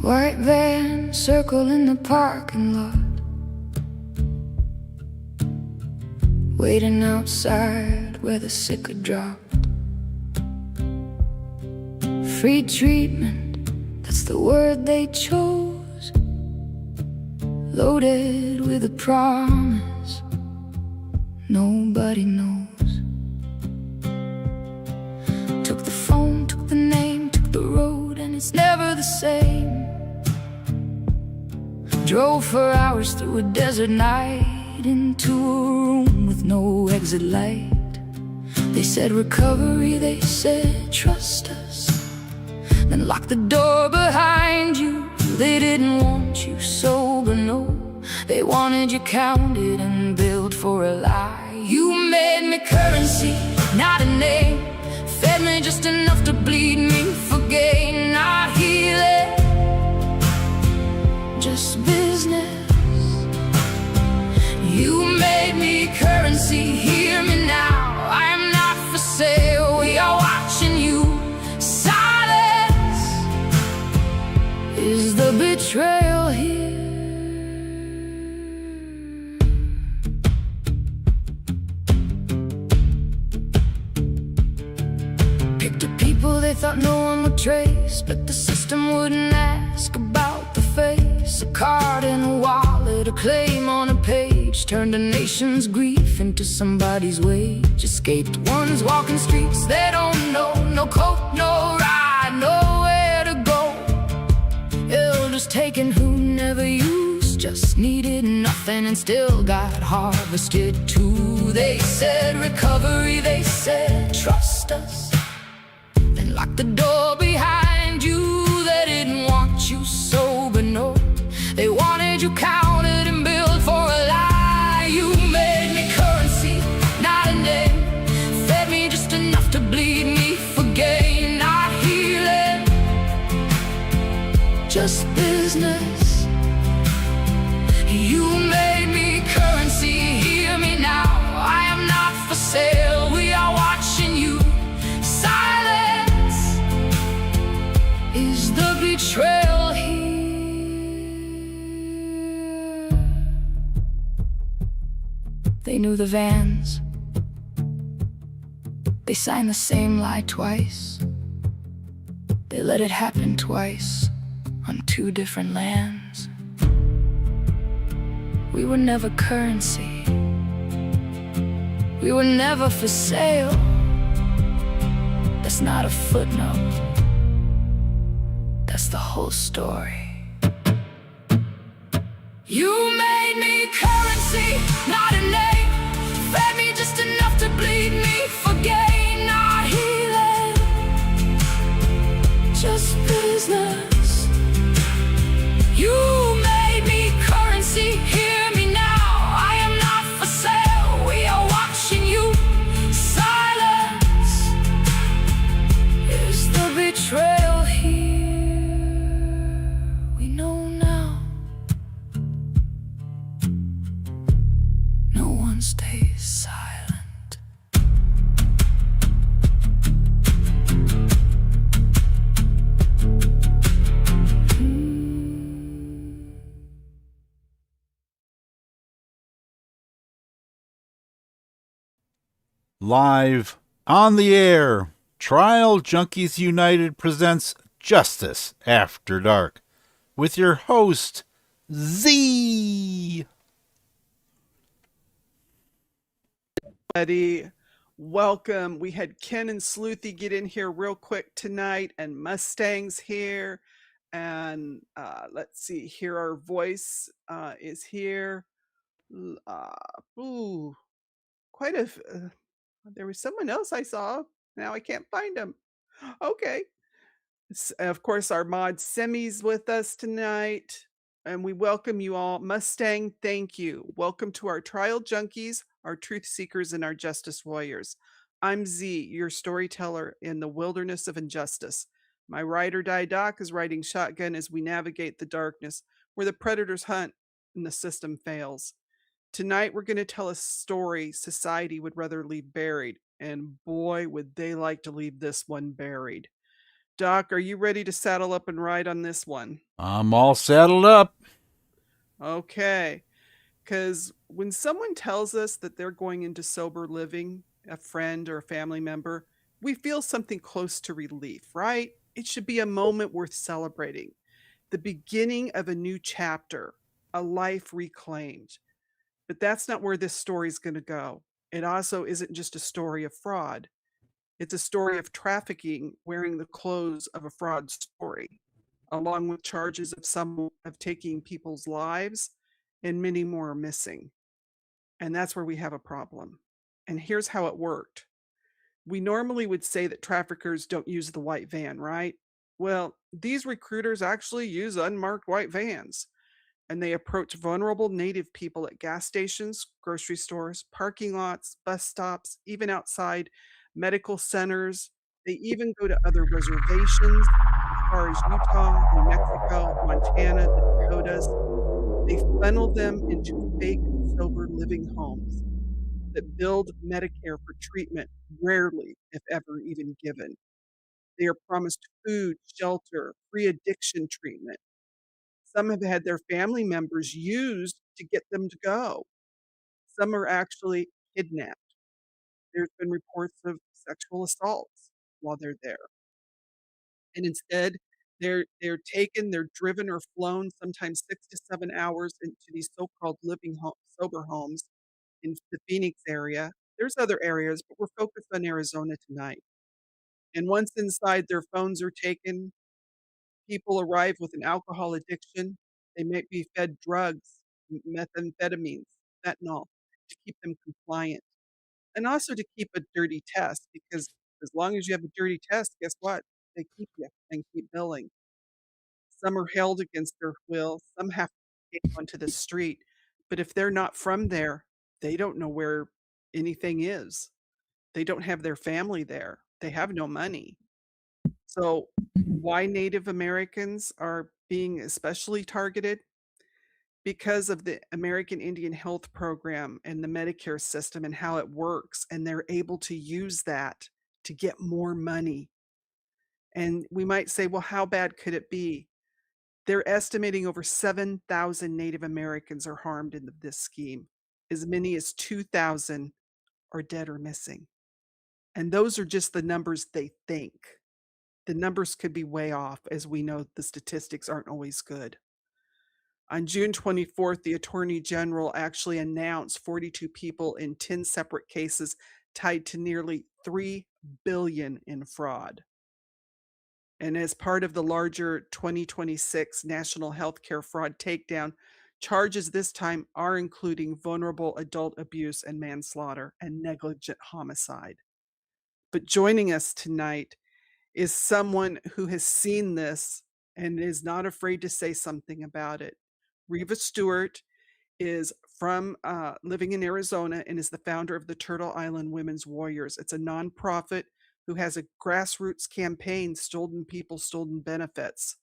White van circle in the parking lot, waiting outside where the sick are dropped. Free treatment, that's the word they chose, loaded with a promise nobody knows. Took the phone, took the name, took the road, and it's never the same. Drove for hours through a desert night into a room with no exit light. They said recovery, they said trust us, then locked the door behind you. They didn't want you sober, no, they wanted you counted and billed for a lie. You made me currency, not a name, fed me just enough to bleed me for gain, not healing, just business. You made me currency, hear me now, I am not for sale, we are watching you. Silence is the betrayal here. Picked up people they thought no one would trace, but the system wouldn't ask about the face. A card in a wallet, a claim on a page, turned a nation's grief into somebody's wage. Escaped ones walking streets they don't know, no coat, no ride, nowhere to go. Elders taken who never used, just needed nothing and still got harvested too. They said recovery, they said trust us, then locked the door behind you. They didn't want you sober, no, they wanted you counted and billed for a lie. You made me currency, not a name, fed me just enough to bleed me for gain, not healing, just business. You made me currency, hear me now, I am not for sale, we are watching you. Silence is the betrayal here. They knew the vans, they signed the same lie twice, they let it happen twice on two different lands. We were never currency, we were never for sale. That's not a footnote, that's the whole story. You made me currency, not a name, fed me just enough to bleed me for gain, not healing, just business. You made me currency, hear me now, I am not for sale, we are watching you. Silence is the betrayal here. We know now, no one stays silent. Live on the air, Trial Junkies United presents Justice After Dark with your host, Z. Buddy, welcome. We had Ken and Sleuthy get in here real quick tonight, and Mustang's here. And let's see here, our voice is here. Ooh, quite a. There was someone else I saw. Now I can't find him. Okay. Of course, our mod Semi's with us tonight, and we welcome you all. Mustang, thank you. Welcome to our Trial Junkies, our truth seekers, and our justice warriors. I'm Z, your storyteller in the wilderness of injustice. My ride or die doc is riding shotgun as we navigate the darkness where the predators hunt and the system fails. Tonight, we're going to tell a story society would rather leave buried, and boy, would they like to leave this one buried. Doc, are you ready to saddle up and ride on this one? I'm all saddled up. Okay. Because when someone tells us that they're going into sober living, a friend or a family member, we feel something close to relief, right? It should be a moment worth celebrating, the beginning of a new chapter, a life reclaimed. But that's not where this story is going to go. It also isn't just a story of fraud. It's a story of trafficking wearing the clothes of a fraud story, along with charges of some of taking people's lives, and many more are missing. And that's where we have a problem. And here's how it worked. We normally would say that traffickers don't use the white van, right? Well, these recruiters actually use unmarked white vans, and they approach vulnerable Native people at gas stations, grocery stores, parking lots, bus stops, even outside medical centers. They even go to other reservations as far as Utah, New Mexico, Montana, the Dakotas. They funnel them into fake sober living homes that build Medicare for treatment, rarely, if ever, even given. They are promised food, shelter, free addiction treatment. Some have had their family members used to get them to go. Some are actually kidnapped. There's been reports of sexual assaults while they're there. And instead, they're taken, they're driven or flown sometimes 6 to 7 hours into these so-called sober homes in the Phoenix area. There's other areas, but we're focused on Arizona tonight. And once inside, their phones are taken. People arrive with an alcohol addiction. They may be fed drugs, methamphetamines, fentanyl, to keep them compliant, and also to keep a dirty test, because as long as you have a dirty test, guess what? They keep you and keep billing. Some are held against their will. Some have to take onto the street. But if they're not from there, they don't know where anything is. They don't have their family there. They have no money. So, why Native Americans are being especially targeted? Because of the American Indian Health Program and the Medicare system and how it works, and they're able to use that to get more money. And we might say, well, how bad could it be? They're estimating over 7,000 Native Americans are harmed in this scheme. As many as 2,000 are dead or missing. And those are just the numbers they think. The numbers could be way off, as we know the statistics aren't always good. On June 24th, the Attorney General actually announced 42 people in 10 separate cases tied to nearly $3 billion in fraud. And as part of the larger 2026 National Healthcare Fraud Takedown, charges this time are including vulnerable adult abuse and manslaughter and negligent homicide. But joining us tonight is someone who has seen this and is not afraid to say something about it. Reva Stewart is from living in Arizona and is the founder of the Turtle Island Women's Warriors. It's a nonprofit who has a grassroots campaign, Stolen People, Stolen Benefits.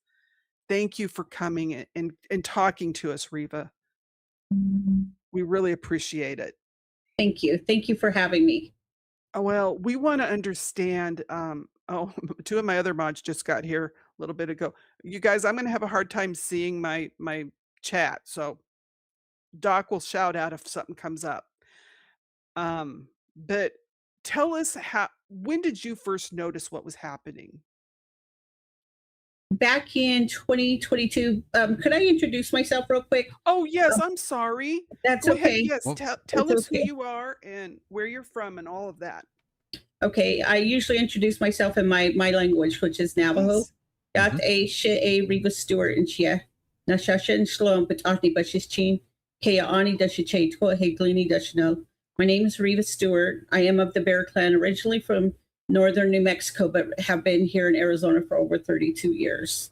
Thank you for coming and talking to us, Reva. We really appreciate it. Thank you. Thank you for having me. Well, we want to understand. Two of my other mods just got here a little bit ago. You guys, I'm going to have a hard time seeing my chat, so Doc will shout out if something comes up. But tell us when did you first notice what was happening? Back in 2022, could I introduce myself real quick? Oh, yes, I'm sorry. That's Go ahead. okay. Yes, Well, tell It's us who okay. you are and where you're from and all of that. Okay, I usually introduce myself in my language, which is Navajo. Please. Got a shit a Reva Stewart and Chia. Nashasha and Shalom, but Ahni Bashichin, Kea Ani Dashiche, Tohe Glini Dashno. My name is Reva Stewart. I am of the Bear Clan, originally from northern New Mexico, but have been here in Arizona for over 32 years.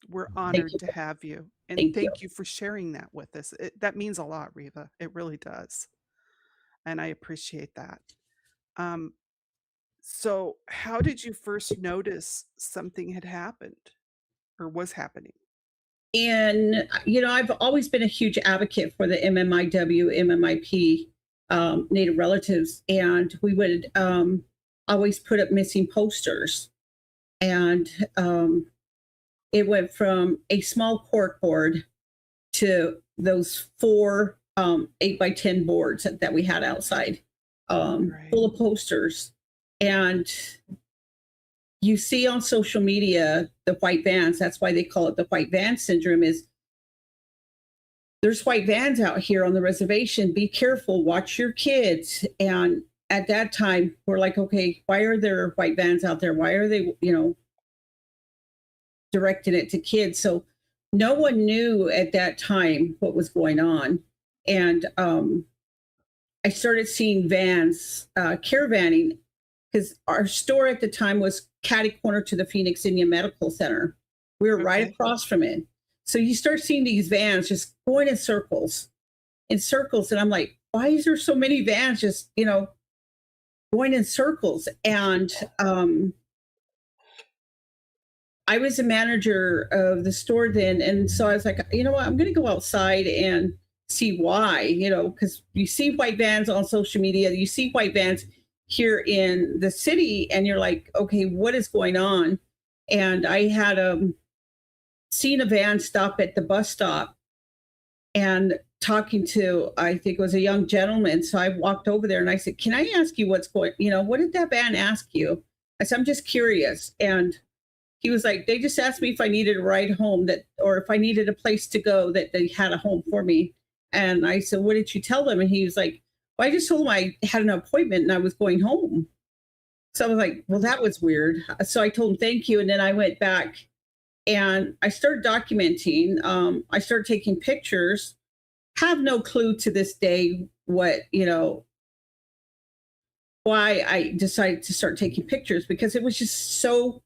We're honored to have you. And Thank thank you for sharing that with us. That means a lot, Reva. It really does. And I appreciate that. So how did you first notice something had happened or was happening? And, I've always been a huge advocate for the MMIW, MMIP Native relatives. And we would always put up missing posters. And it went from a small cork board to those four 8x10 boards that we had outside, Right. full of posters. And you see on social media the white vans. That's why they call it the white van syndrome. Is there's white vans out here on the reservation. Be careful. Watch your kids. And at that time, we're like, okay, why are there white vans out there? Why are they, directing it to kids? So no one knew at that time what was going on. And I started seeing vans, caravanning, because our store at the time was catty corner to the Phoenix Indian Medical Center. We were right Okay. across from it. So you start seeing these vans just going in circles. And I'm like, why is there so many vans just, going in circles? And I was the manager of the store then. And so I was like, you know what, I'm going to go outside and see why, because you see white vans on social media, you see white vans here in the city, and you're like, okay, what is going on? And I had seen a van stop at the bus stop and talking to, I think it was a young gentleman. So I walked over there and I said, can I ask you what's going, what did that van ask you? I said, I'm just curious. And he was like, they just asked me if I needed a ride home, or if I needed a place to go, that they had a home for me. And I said, what did you tell them? And he was like, well, I just told them I had an appointment and I was going home. So I was like, well, that was weird. So I told him, thank you. And then I went back and I started documenting. I started taking pictures. Have no clue to this day what, why I decided to start taking pictures, because it was just so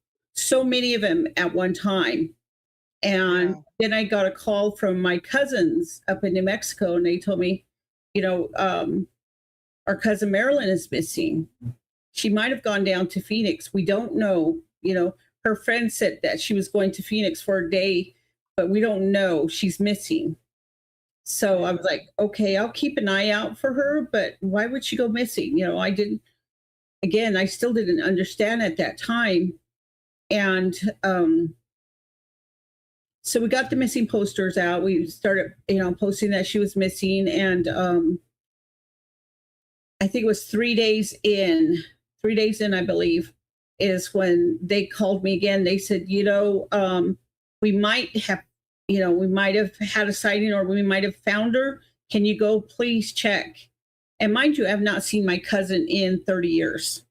many of them at one time. And Wow. then I got a call from my cousins up in New Mexico, and they told me, our cousin Marilyn is missing. She might have gone down to Phoenix. We don't know. Her friend said that she was going to Phoenix for a day, but we don't know. She's missing. So I was like, okay, I'll keep an eye out for her, but why would she go missing? I still didn't understand at that time. And so we got the missing posters out. We started, posting that she was missing. And I think it was 3 days in, I believe, is when they called me again. They said, we might have, we might have had a sighting, or we might have found her. Can you go please check? And mind you, I've not seen my cousin in 30 years.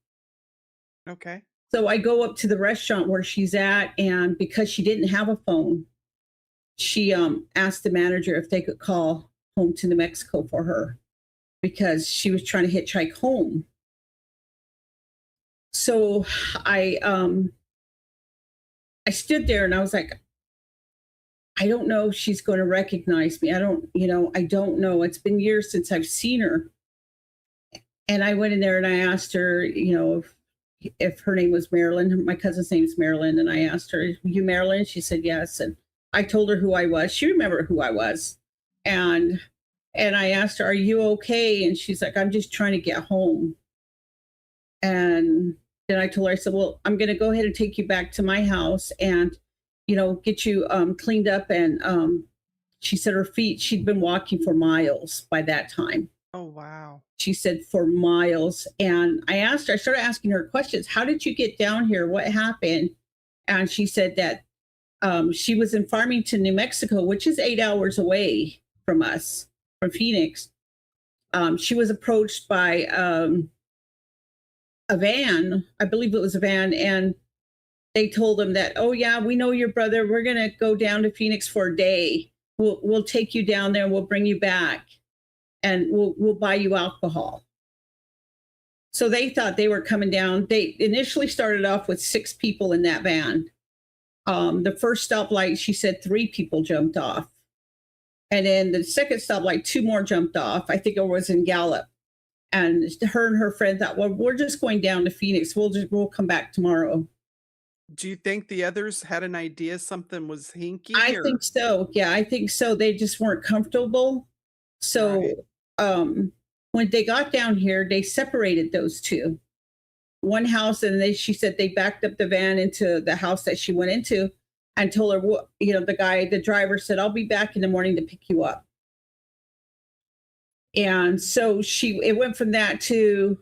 Okay. So I go up to the restaurant where she's at, and because she didn't have a phone, she asked the manager if they could call home to New Mexico for her, because she was trying to hitchhike home. So I stood there and I was like, I don't know if she's going to recognize me. I don't know. It's been years since I've seen her. And I went in there and I asked her, if her name was Marilyn. My cousin's name is Marilyn. And I asked her, you Marilyn? She said, yes. And I told her who I was. She remembered who I was. And I asked her, are you okay? And she's like, I'm just trying to get home. And then I told her, I said, well, I'm going to go ahead and take you back to my house and, get you cleaned up. And she said her feet, she'd been walking for miles by that time. Oh, wow. She said for miles. And I started asking her questions. How did you get down here? What happened? And she said that she was in Farmington, New Mexico, which is 8 hours away from us, from Phoenix. She was approached by a van. I believe it was a van. And they told them that, oh, yeah, we know your brother. We're going to go down to Phoenix for a day. We'll take you down there and we'll bring you back. And we'll buy you alcohol. So they thought they were coming down. They initially started off with 6 people in that van. The first stoplight, she said 3 people jumped off. And then the second stoplight, 2 more jumped off. I think it was in Gallup. And her and her friend thought, well, we're just going down to Phoenix. We'll come back tomorrow. Do you think the others had an idea something was hinky? I or- think so. Yeah, I think so. They just weren't comfortable. So Right. when they got down here, they separated those 2. one house, and she said they backed up the van into the house that she went into and told her, the driver said, "I'll be back in the morning to pick you up." And so it went from that to,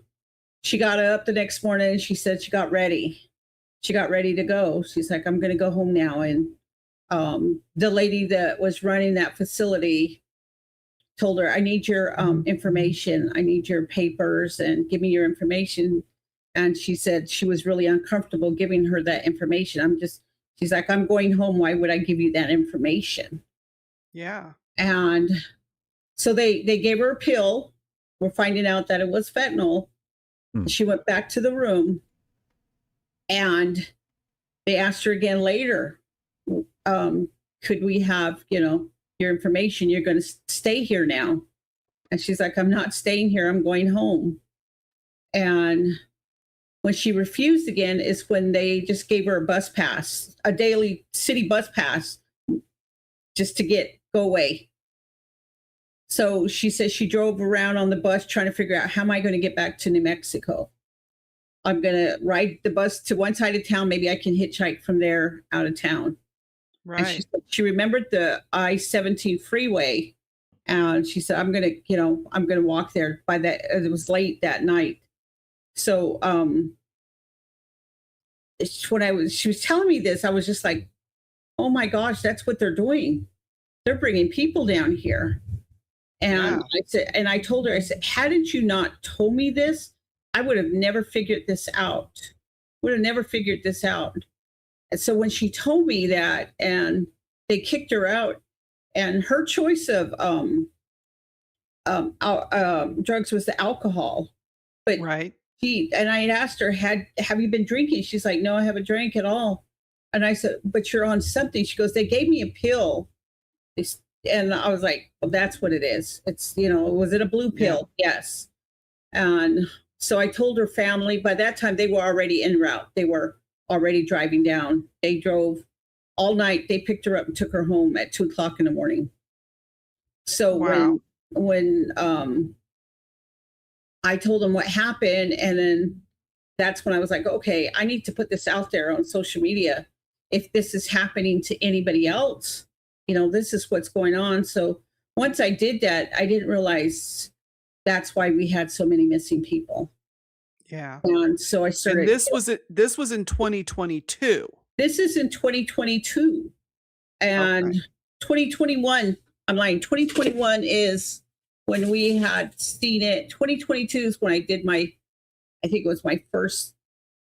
she got up the next morning and she said she got ready. She got ready to go. She's like, "I'm going to go home now." And the lady that was running that facility told her, "I need your information. I need your papers, and give me your information." And she said she was really uncomfortable giving her that information. She's like, "I'm going home. Why would I give you that information?" Yeah. And so they gave her a pill. We're finding out that it was fentanyl. She went back to the room, and they asked her again later, "Could we have, your information? You're going to stay here now." And she's like, "I'm not staying here. I'm going home." And when she refused again is when they just gave her a bus pass, a daily city bus pass, just to go away. So she says she drove around on the bus trying to figure out, how am I going to get back to New Mexico? I'm going to ride the bus to one side of town. Maybe I can hitchhike from there out of town. Right. And she remembered the I-17 freeway. And she said, I'm going to walk there. By that, it was late that night. So she was telling me this, I was just like, oh my gosh, that's what they're doing. They're bringing people down here. And I told her, I said, hadn't you not told me this, I would have never figured this out. And so when she told me that, and they kicked her out, and her choice of drugs was the alcohol. But right. And I had asked her, have you been drinking? She's like, "No, I haven't drank at all." And I said, "But you're on something." She goes, "They gave me a pill." And I was like, "Well, that's what it is. It's, was it a blue pill?" Yeah. Yes. And so I told her family. By that time, they were already en route. They were already driving down. They drove all night. They picked her up and took her home at 2:00 in the morning. So wow. when I told them what happened, and then that's when I was like, okay, I need to put this out there on social media. If this is happening to anybody else, this is what's going on. So once I did that, I didn't realize that's why we had so many missing people. Yeah. And so I started. And this was in 2022. This is in 2022. And 2021, I'm lying. 2021 is when we had seen it. 2022 is when I did I think it was my first,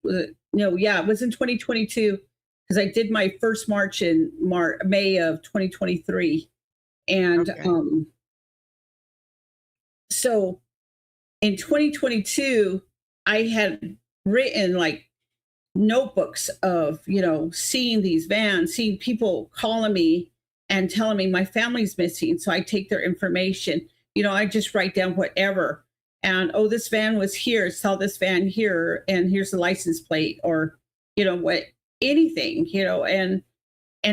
it was in 2022, because I did my first march in May of 2023. And so in 2022, I had written like notebooks of, seeing these vans, seeing people calling me and telling me my family's missing. So I take their information, I just write down whatever. And, oh, this van was here, saw this van here, and here's the license plate, or, anything, and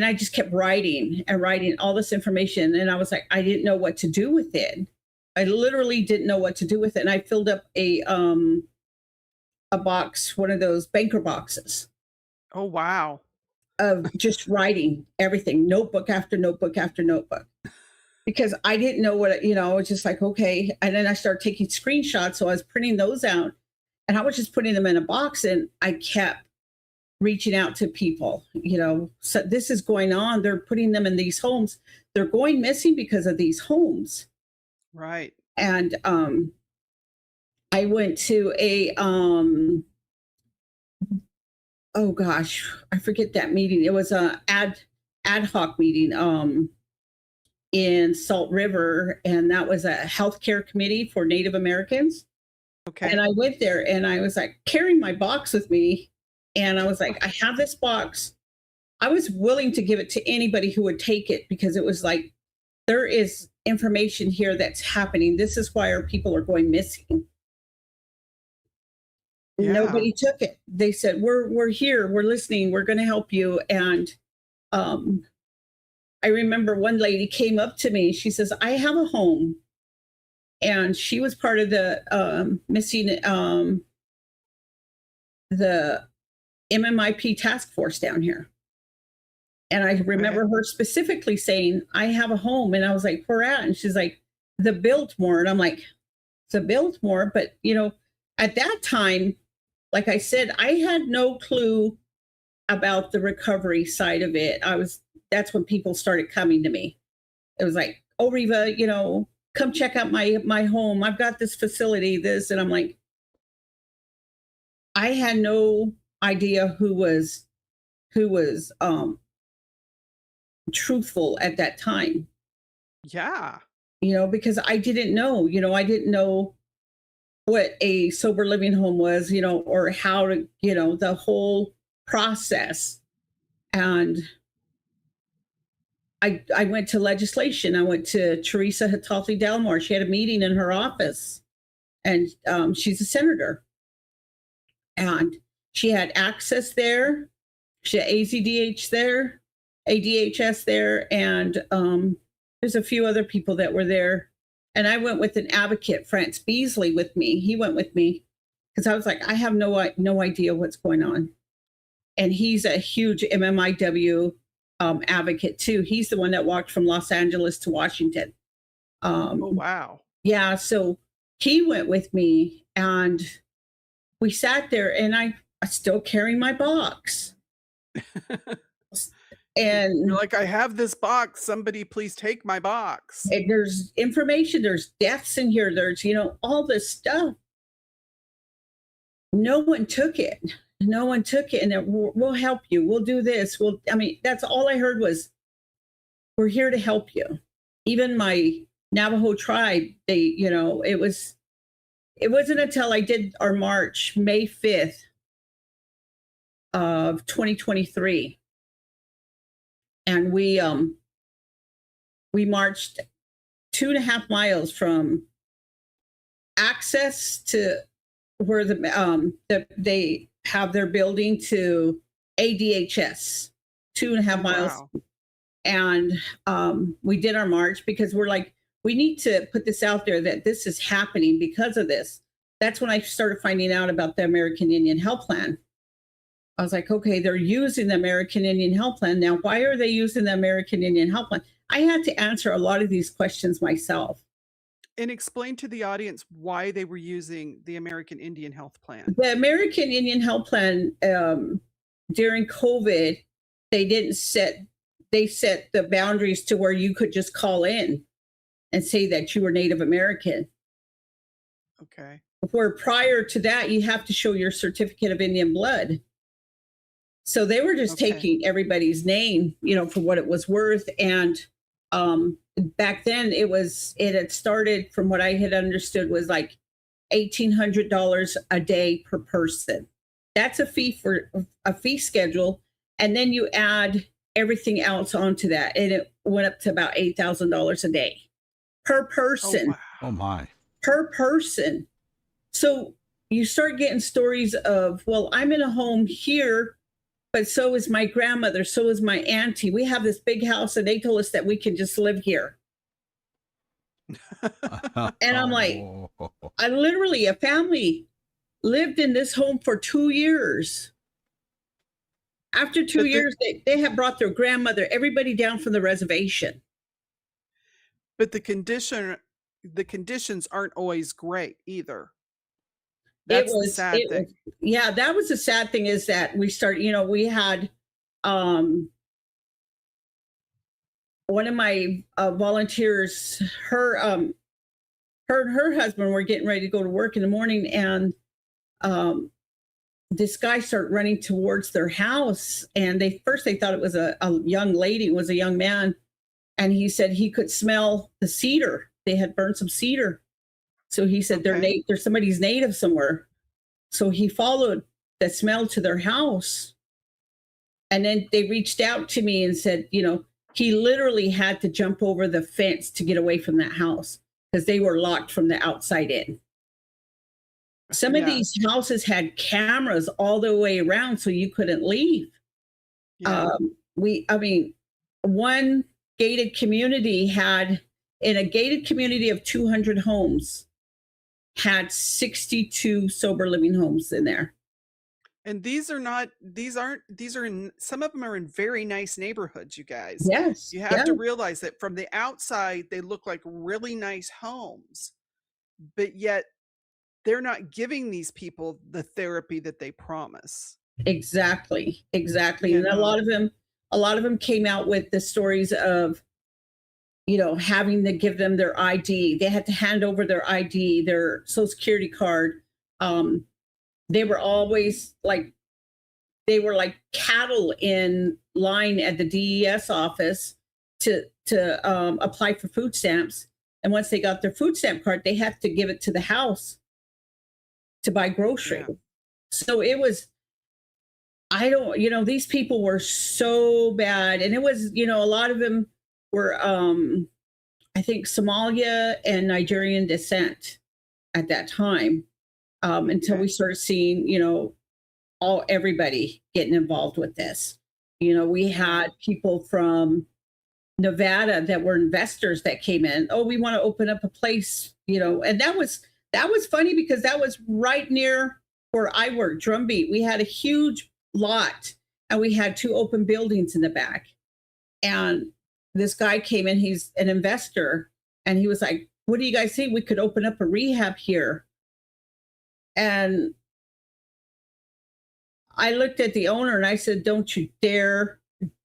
I just kept writing and writing all this information. And I was like, I didn't know what to do with it. I literally didn't know what to do with it. And I filled up a box, one of those banker boxes. Oh, wow. Of just writing everything, notebook after notebook after notebook. Because I didn't know what, I was just like, okay. And then I started taking screenshots. So I was printing those out, and I was just putting them in a box, and I kept reaching out to people, so this is going on. They're putting them in these homes. They're going missing because of these homes. Right. And I went to a, oh gosh, I forget that meeting. It was a ad hoc meeting in Salt River, and that was a healthcare committee for Native Americans. Okay. And I went there, and I was like carrying my box with me, and I was like, I have this box. I was willing to give it to anybody who would take it, because it was like, there is information here that's happening. This is why our people are going missing. Yeah. Nobody took it. They said, we're here, we're listening, we're going to help you. And I remember one lady came up to me. She says, I have a home. And she was part of the missing the MMIP task force down here. And I remember her specifically saying, I have a home. And I was like, where at? And she's like, the Biltmore. And I'm like, the Biltmore. But, you know, at that time, like I said, I had no clue about the recovery side of it. That's when people started coming to me. It was like, oh, Reva, you know, come check out my home. I've got this facility, this. And I'm like, I had no idea who was truthful at that time. Yeah. You know, because I didn't know, I didn't know what a sober living home was, or how to, the whole process. And I went to legislation. I went to Teresa Hitalfi Delmore. She had a meeting in her office, and she's a senator. And she had access there. She had AZDH there, ADHS there, and there's a few other people that were there. And I went with an advocate, France Beasley, with me. He went with me because I was like, I have no idea what's going on. And he's a huge MMIW advocate too. He's the one that walked from Los Angeles to Washington. Oh, wow. Yeah, so he went with me, and we sat there, and I still carrying my box. And you're like, I have this box. Somebody please take my box. And there's information, there's deaths in here, there's, all this stuff. No one took it. No one took it. And we'll help you. We'll do this. That's all I heard was, we're here to help you. Even my Navajo tribe, it wasn't until I did our march, May 5th of 2023. And we marched 2.5 miles from access to where they have their building to ADHS, 2.5 miles. Wow. And we did our march because we're like, we need to put this out there that this is happening because of this. That's when I started finding out about the American Indian Health Plan. I was like, okay, they're using the American Indian Health Plan. Now, why are they using the American Indian Health Plan? I had to answer a lot of these questions myself. And explain to the audience why they were using the American Indian Health Plan. The American Indian Health Plan, during COVID, they set the boundaries to where you could just call in and say that you were Native American. Okay. Where prior to that, you have to show your certificate of Indian blood. So they were just taking everybody's name, for what it was worth. And back then it had started, from what I had understood, was like $1,800 a day per person. That's a fee schedule. And then you add everything else onto that. And it went up to about $8,000 a day per person. Oh, wow. Oh my. Per person. So you start getting stories of, well, I'm in a home here, but so is my grandmother, so is my auntie. We have this big house, and they told us that we can just live here. And I'm like, a family lived in this home for 2 years. After 2 years, they had brought their grandmother, everybody down from the reservation. But the conditions aren't always great either. That's the sad thing. Yeah, that was the sad thing, is that we started, we had one of my volunteers, her and her husband were getting ready to go to work in the morning, and this guy started running towards their house, and they thought it was a young lady, it was a young man, and he said he could smell the cedar. They had burned some cedar. So he said, there's somebody's native somewhere. So he followed the smell to their house. And then they reached out to me and said, he literally had to jump over the fence to get away from that house because they were locked from the outside in. Some of these houses had cameras all the way around, so you couldn't leave. Yeah. One gated community in a gated community of 200 homes, had 62 sober living homes in there. And these are in, some of them are in very nice neighborhoods, you guys. Yes. You have Yeah. to realize that from the outside, they look like really nice homes, but yet they're not giving these people the therapy that they promise. Exactly. Exactly. You And know? a lot of them came out with the stories of, having to give them their ID. They had to hand over their ID, their social security card. Um, they were always like, they were like cattle in line at the DES office to apply for food stamps. And once they got their food stamp card, they had to give it to the house to buy groceries. Yeah. So it was, I don't, these people were so bad. And it was, a lot of them were, I think, Somalia and Nigerian descent at that time, until we Okay. started seeing, everybody getting involved with this. We Yeah. had people from Nevada that were investors that came in. Oh, we want to open up a place, and that was funny because that was right near where I worked, Drumbeat. We had a huge lot and we had 2 open buildings in the back. And this guy came in, he's an investor, and he was like, "What do you guys think? We could open up a rehab here." And I looked at the owner and I said, "Don't you dare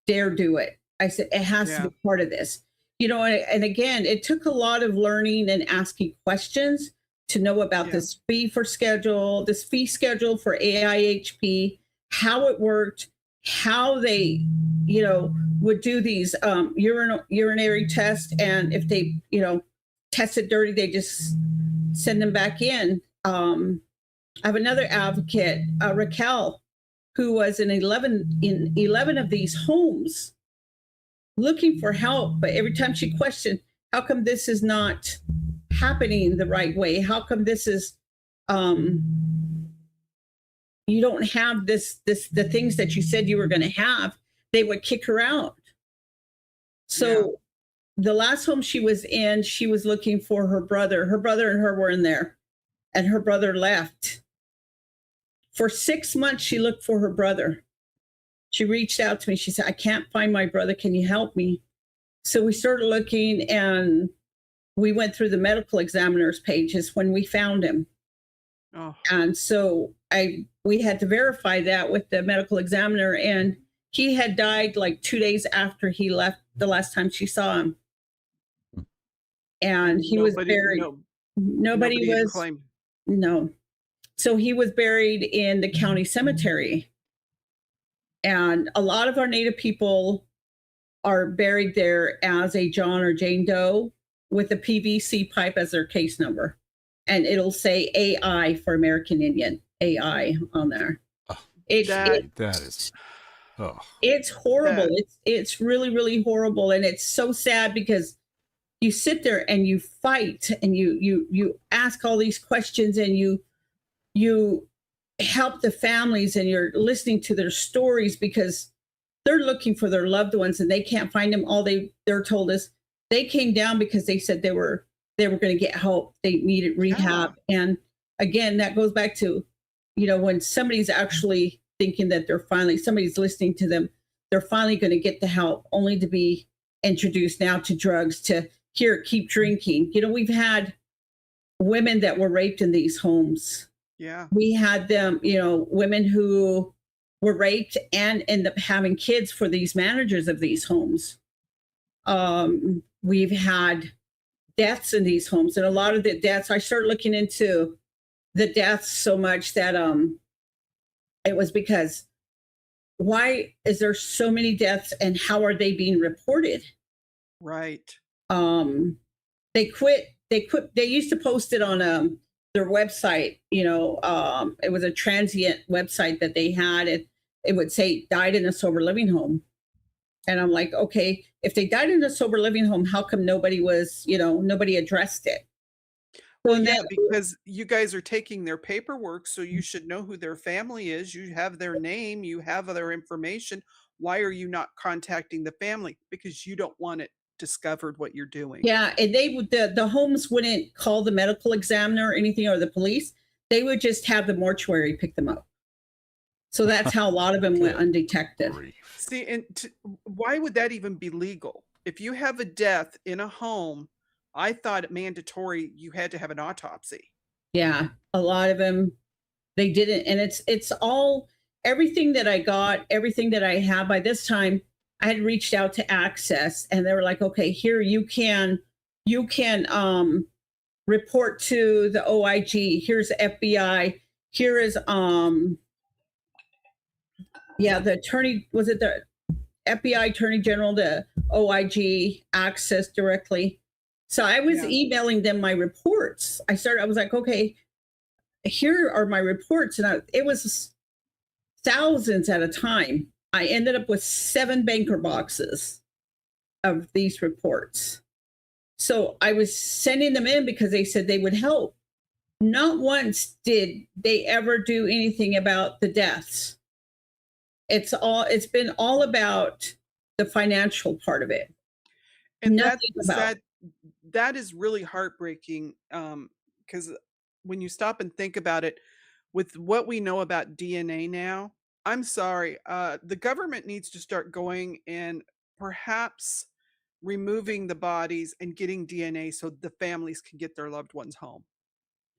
do it." I said, "It has to Yeah. be part of this." And again, it took a lot of learning and asking questions to know about Yeah. this fee schedule for AIHP, how it worked, how they, would do these urinary tests. And if they, tested dirty, they just send them back in. I have another advocate, Raquel, who was in 11 of these homes looking for help. But every time she questioned, how come this is not happening the right way? How come this is, you don't have the things that you said you were going to have? They would kick her out. So the last home she was in, she was looking for her brother. Her brother and her were in there, and her brother left. For 6 months, she looked for her brother. She reached out to me. She said, "I can't find my brother. Can you help me?" So we started looking, and we went through the medical examiner's pages when we found him. Oh, And so we had to verify that with the medical examiner, and he had died like 2 days after he left the last time she saw him. And he was buried. no, Nobody nobody had was, claimed. no. So he was buried in the county cemetery. And a lot of our Native people are buried there as a John or Jane Doe with a PVC pipe as their case number. And it'll say AI for American Indian, AI on there. Oh, It's That- that is. Oh, it's horrible. that- It's really, really horrible. And it's so sad because you sit there and you fight and you ask all these questions, and you help the families, and you're listening to their stories because they're looking for their loved ones and they can't find them. All they're told is they came down because they said they were going to get help. They needed rehab. And again, that goes back to, when somebody's actually thinking that somebody's listening to them, they're finally going to get the help, only to be introduced now to drugs, to here, keep drinking. We've had women that were raped in these homes. Yeah. We had them, women who were raped and end up having kids for these managers of these homes. We've had deaths in these homes, and a lot of the deaths, I started looking into the deaths so much that it was because, why is there so many deaths and how are they being reported? Right. They used to post it on their website. It was a transient website that they had. It would say died in a sober living home. And I'm like, okay, if they died in a sober living home, how come nobody addressed it? Well, yeah, because you guys are taking their paperwork, so you should know who their family is. You have their name, you have their information. Why are you not contacting the family? Because you don't want it discovered what you're doing. Yeah, and the homes wouldn't call the medical examiner or anything, or the police. They would just have the mortuary pick them up. So that's how a lot of them went undetected. Grief. See, and why would that even be legal? If you have a death in a home, I thought it mandatory you had to have an autopsy. Yeah, a lot of them, they didn't. And it's all, everything that I got, everything that I have by this time, I had reached out to Access and they were like, okay, here you can report to the OIG. Here's the FBI. Here is the attorney, was it the FBI attorney general, the OIG Access directly. So I was emailing them my reports. I was like, okay, here are my reports. And it was thousands at a time. I ended up with 7 banker boxes of these reports. So I was sending them in because they said they would help. Not once did they ever do anything about the deaths. It's been all about the financial part of it. And that is really heartbreaking, because when you stop and think about it, with what we know about DNA now, I'm sorry, the government needs to start going and perhaps removing the bodies and getting DNA so the families can get their loved ones home.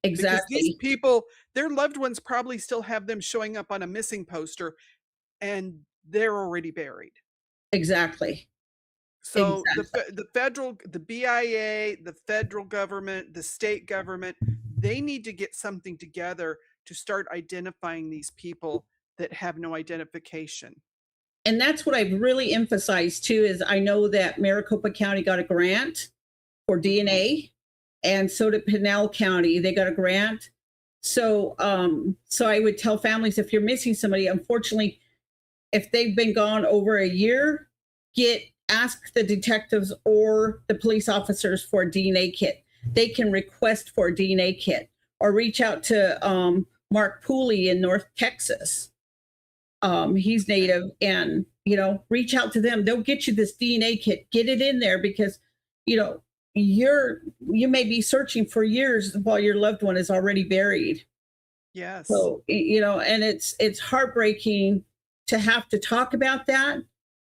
Because Exactly. these people, their loved ones probably still have them showing up on a missing poster and they're already buried. Exactly. So the federal, the BIA, the federal government, the state government, they need to get something together to start identifying these people that have no identification. And that's what I've really emphasized too, is I know that Maricopa County got a grant for DNA, and so did Pinal County. They got a grant. So I would tell families, if you're missing somebody, unfortunately, if they've been gone over a year, ask the detectives or the police officers for a DNA kit. They can request for a DNA kit, or reach out to Mark Pooley in North Texas. He's Native, and reach out to them. They'll get you this DNA kit. Get it in there, because you may be searching for years while your loved one is already buried. Yes. So and it's heartbreaking to have to talk about that,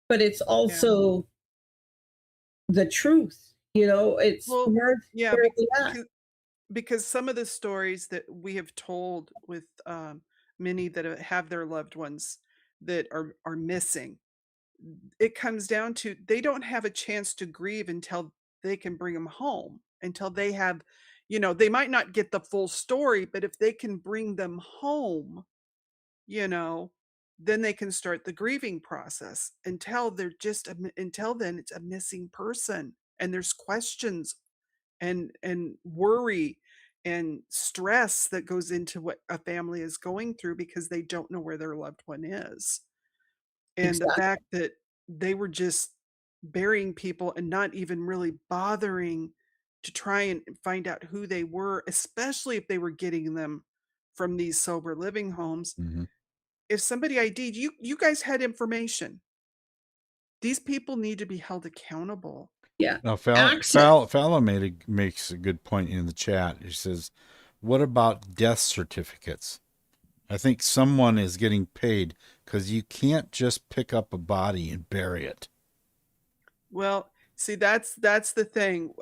but it's also the truth. It's because some of the stories that we have told with many that have their loved ones that are missing, it comes down to they don't have a chance to grieve until they can bring them home, until they have, they might not get the full story, but if they can bring them home, then they can start the grieving process. Until then it's a missing person, and there's questions and worry and stress that goes into what a family is going through, because they don't know where their loved one is. And the fact that they were just burying people and not even really bothering to try and find out who they were, especially if they were getting them from these sober living homes. Mm-hmm. If somebody ID'd, you guys had information. These people need to be held accountable. Yeah. Now, Fallon makes a good point in the chat. He says, what about death certificates? I think someone is getting paid, because you can't just pick up a body and bury it. Well, see, that's the thing.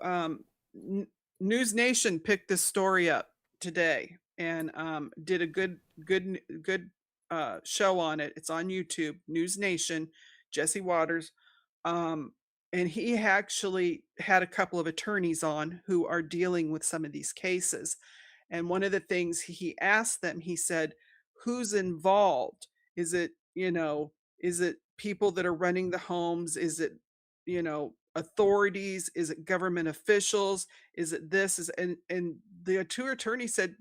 News Nation picked this story up today and did a good show on it. It's on YouTube, News Nation, Jesse Waters. And he actually had a couple of attorneys on who are dealing with some of these cases. And one of the things he asked them, he said, who's involved? Is it people that are running the homes? Is it, authorities? Is it government officials? Is it this? And the two attorneys said,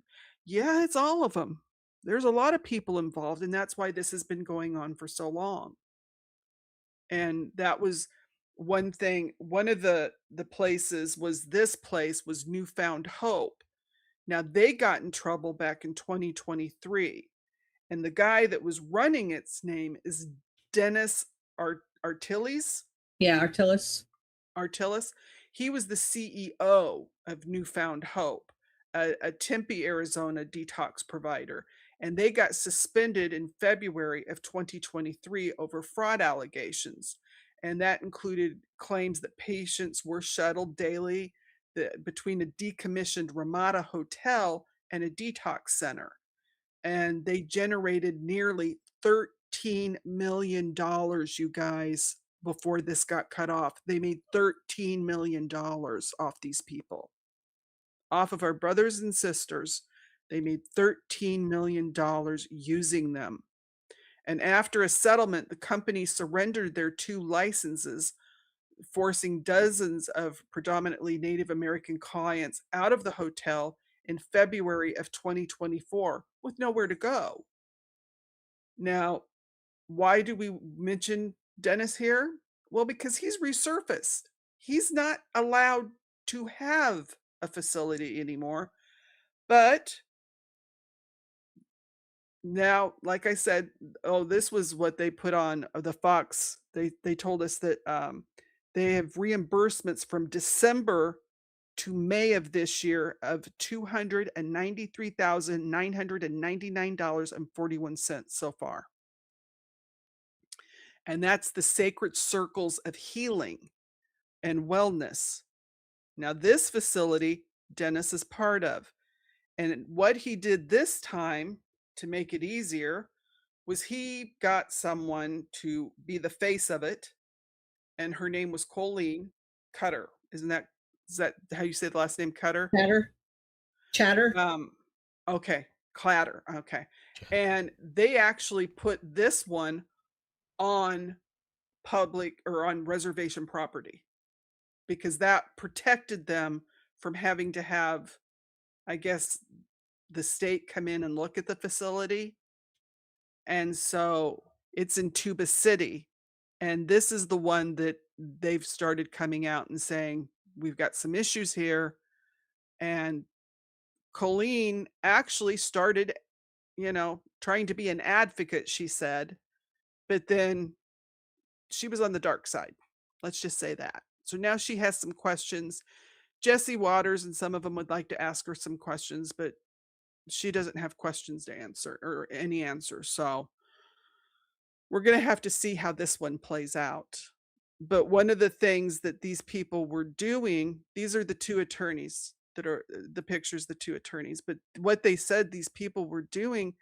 yeah, it's all of them. There's a lot of people involved, and that's why this has been going on for so long. And that was one thing. One of the places was, this place was Newfound Hope. Now, they got in trouble back in 2023. And the guy that was running its name is Dennis Artiles. Yeah, Artiles. He was the CEO of Newfound Hope, a Tempe, Arizona detox provider. and they got suspended in February of 2023 over fraud allegations. And that included claims that patients were shuttled daily between a decommissioned Ramada hotel and a detox center. And they generated nearly $13 million, you guys, before this got cut off. They made $13 million off these people, off of our brothers and sisters. They made $13 million using them. And after a settlement, the company surrendered their 2 licenses, forcing dozens of predominantly Native American clients out of the hotel in February of 2024 with nowhere to go. Now, why do we mention Dennis here? Well, because he's resurfaced. He's not allowed to have a facility anymore. But now, like I said, this was what they put on the Fox. They told us that they have reimbursements from December to May of this year of $293,999.41 so far. And that's the Sacred Circles of Healing and Wellness. Now, this facility, Dennis is part of. And what he did this time to make it easier was he got someone to be the face of it. And her name was Colleen Cutter. Is that how you say the last name, Cutter? Chatter. Okay, Clatter. Okay. And they actually put this one on public or on reservation property because that protected them from having to have, I guess, the state come in and look at the facility. And so it's in Tuba City. And this is the one that they've started coming out and saying, we've got some issues here. And Colleen actually started, trying to be an advocate, she said, but then she was on the dark side. Let's just say that. So now she has some questions. Jesse Waters and some of them would like to ask her some questions, but she doesn't have questions to answer or any answers. So we're going to have to see how this one plays out. But one of the things that these people were doing, these are the 2 attorneys that are the pictures, the 2 attorneys. But what they said these people were doing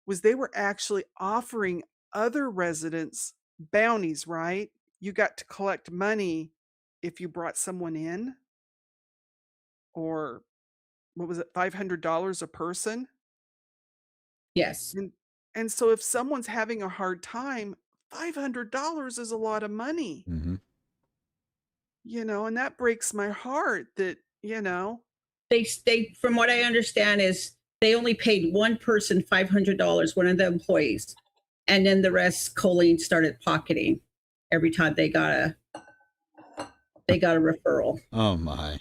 was they were actually offering other residents bounties, right? You got to collect money if you brought someone in, or what was it, $500 a person? Yes. And so if someone's having a hard time, $500 is a lot of money. Mm-hmm. And that breaks my heart that, They from what I understand is they only paid one person $500, one of the employees, and then the rest Colleen started pocketing every time they got a referral. Oh my.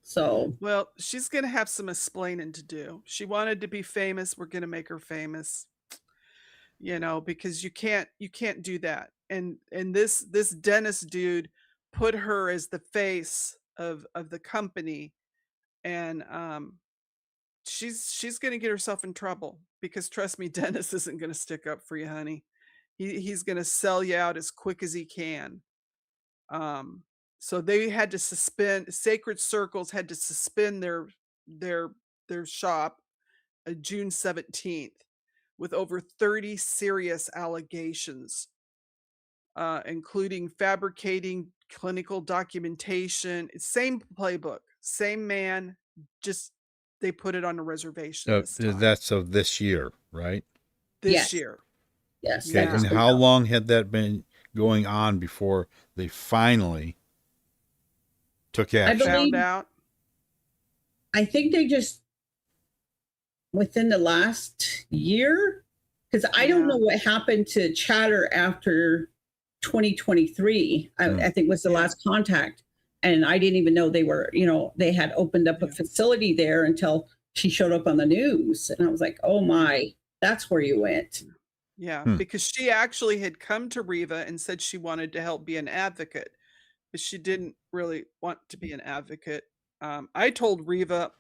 So, well, she's going to have some explaining to do. She wanted to be famous. We're going to make her famous, because you can't do that. And this Dennis dude put her as the face of the company. And she's going to get herself in trouble because trust me, Dennis isn't going to stick up for you, honey. He's going to sell you out as quick as he can. So they had to suspend, Sacred Circles had to suspend their shop June 17th with over 30 serious allegations, including fabricating clinical documentation. Same playbook, same man, just they put it on a reservation this time. That's of this year, right? This year. yes. Okay. And how long had that been going on before they finally took action? Found out. I think they just within the last year, because I don't know what happened to Chatter after 2023. I think was the last contact, and I didn't even know they were, they had opened up a facility there until she showed up on the news, and I was like, oh my, that's where you went. Yeah, because she actually had come to Reva and said she wanted to help be an advocate, but she didn't really want to be an advocate. I told Reva,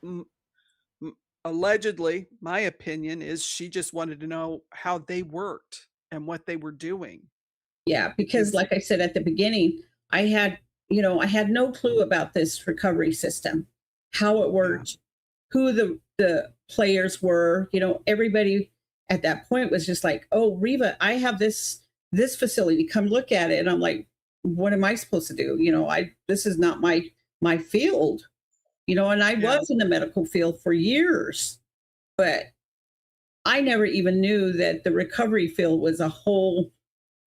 allegedly, my opinion is she just wanted to know how they worked and what they were doing Yeah, because because like I said at the beginning, I had, I had no clue about this recovery system, how it yeah, worked, who the players were. Everybody at that point was just like, "Oh, Reva, I have this facility. Come look at it." And I'm like, "What am I supposed to do?" I this is not my field. And I yeah, was in the medical field for years, but I never even knew that the recovery field was a whole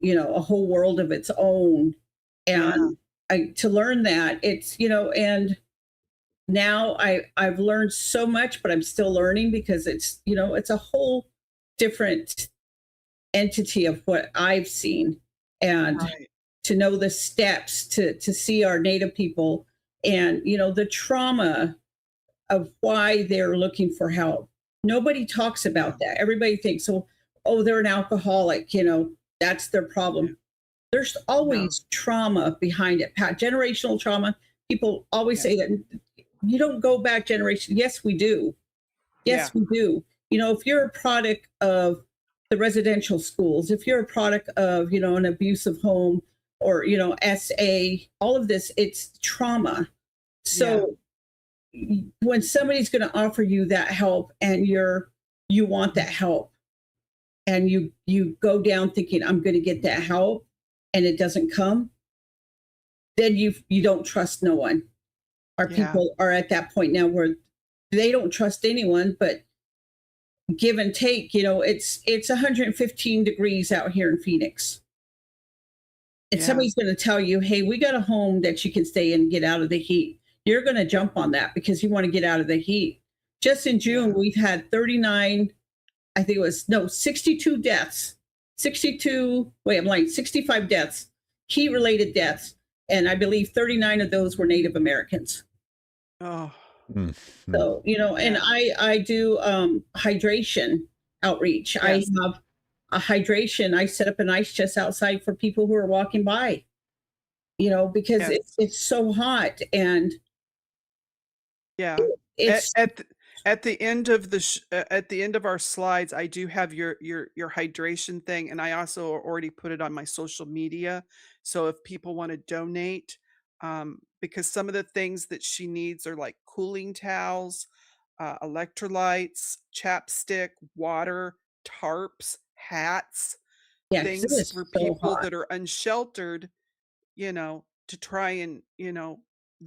world of its own. yeah, And to learn that, and now I've learned so much, but I'm still learning because it's a whole different entity of what I've seen. And right, to know the steps to see our native people, and the trauma of why they're looking for help. Nobody talks yeah, about that. Everybody thinks, oh, they're an alcoholic, that's their yeah, problem. There's no, always trauma behind it, generational trauma. People always say yes, that you don't go back generation. Yes, we do. yeah, Yes, we do. If you're a product of the residential schools, if you're a product of, an abusive home, or, SA, all of this, it's trauma. yeah, So when somebody's going to offer you that help, and you want that help, and you go down thinking, I'm going to get that help, and it doesn't come, then you don't trust no one. Our yeah, people are at that point now where they don't trust anyone. But give and take, it's 115 degrees out here in Phoenix, and yeah, somebody's going to tell you, hey, we got a home that you can stay in and get out of the heat. You're going to jump on that because you want to get out of the heat. Just in June, yeah, we've had 39, I think it was, no, 62 deaths. 62, wait, I'm lying, 65 deaths, heat related deaths. And I believe 39 of those were Native Americans. oh, Mhm. So, and yeah, I do hydration outreach. I yes, have a hydration. I set up an ice chest outside for people who are walking by, because yes. it's so hot, and Yeah. At it's at th at the end of at the end of our slides, I do have your hydration thing, and I also already put it on my social media. So if people wanna donate, because some of the things that she needs are like cooling towels, electrolytes, chapstick, water, tarps, hats, yeah, because it things is for so people hot. that are unsheltered, to try and,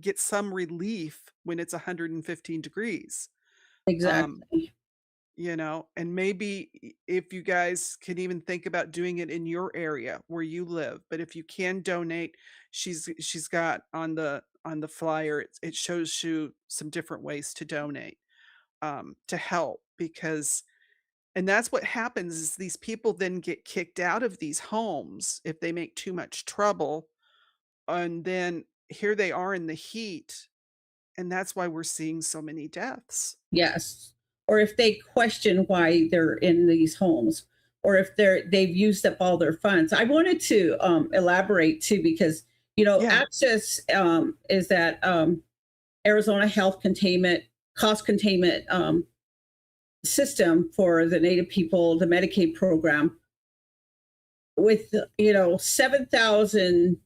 get some relief when it's 115 degrees. Um, Exactly. and maybe if you guys can even think about doing it in your area where you live, but if you can donate, she's got on the flyer, it shows you some different ways to donate, to help because and that's what happens is these people then get kicked out of these homes if they make too much trouble and then here they are in the heat, and that's why we're seeing so many deaths. Yes. Or if they question why they're in these homes, or if they've used up all their funds. I wanted to elaborate too, because Yeah, access is that Arizona health containment, cost containment system for the Native people, the Medicaid program, with 7,000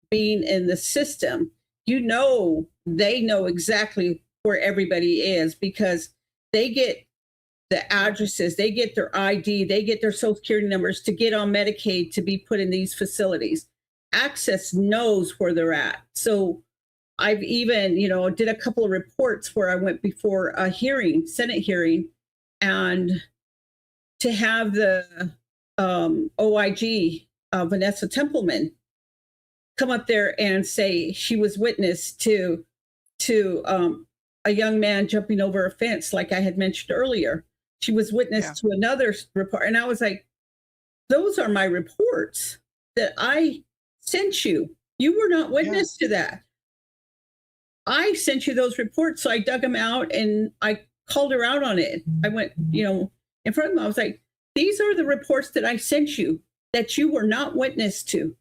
being in the system, they know exactly where everybody is, because they get the addresses, they get their ID, they get their social security numbers to get on Medicaid to be put in these facilities. Access knows where they're at. So I've even, did a couple of reports where I went before a hearing, Senate hearing, and to have the OIG, Vanessa Templeman, come up there and say she was witness to a young man jumping over a fence, like I had mentioned earlier. She was witness yeah, to another report, and I was like, "Those are my reports that I sent you. You were not yeah, witness to that. I sent you those reports." So I dug them out and I called her out on it. I went, in front of them. I was like, "These are the reports that I sent you that you were not witness to.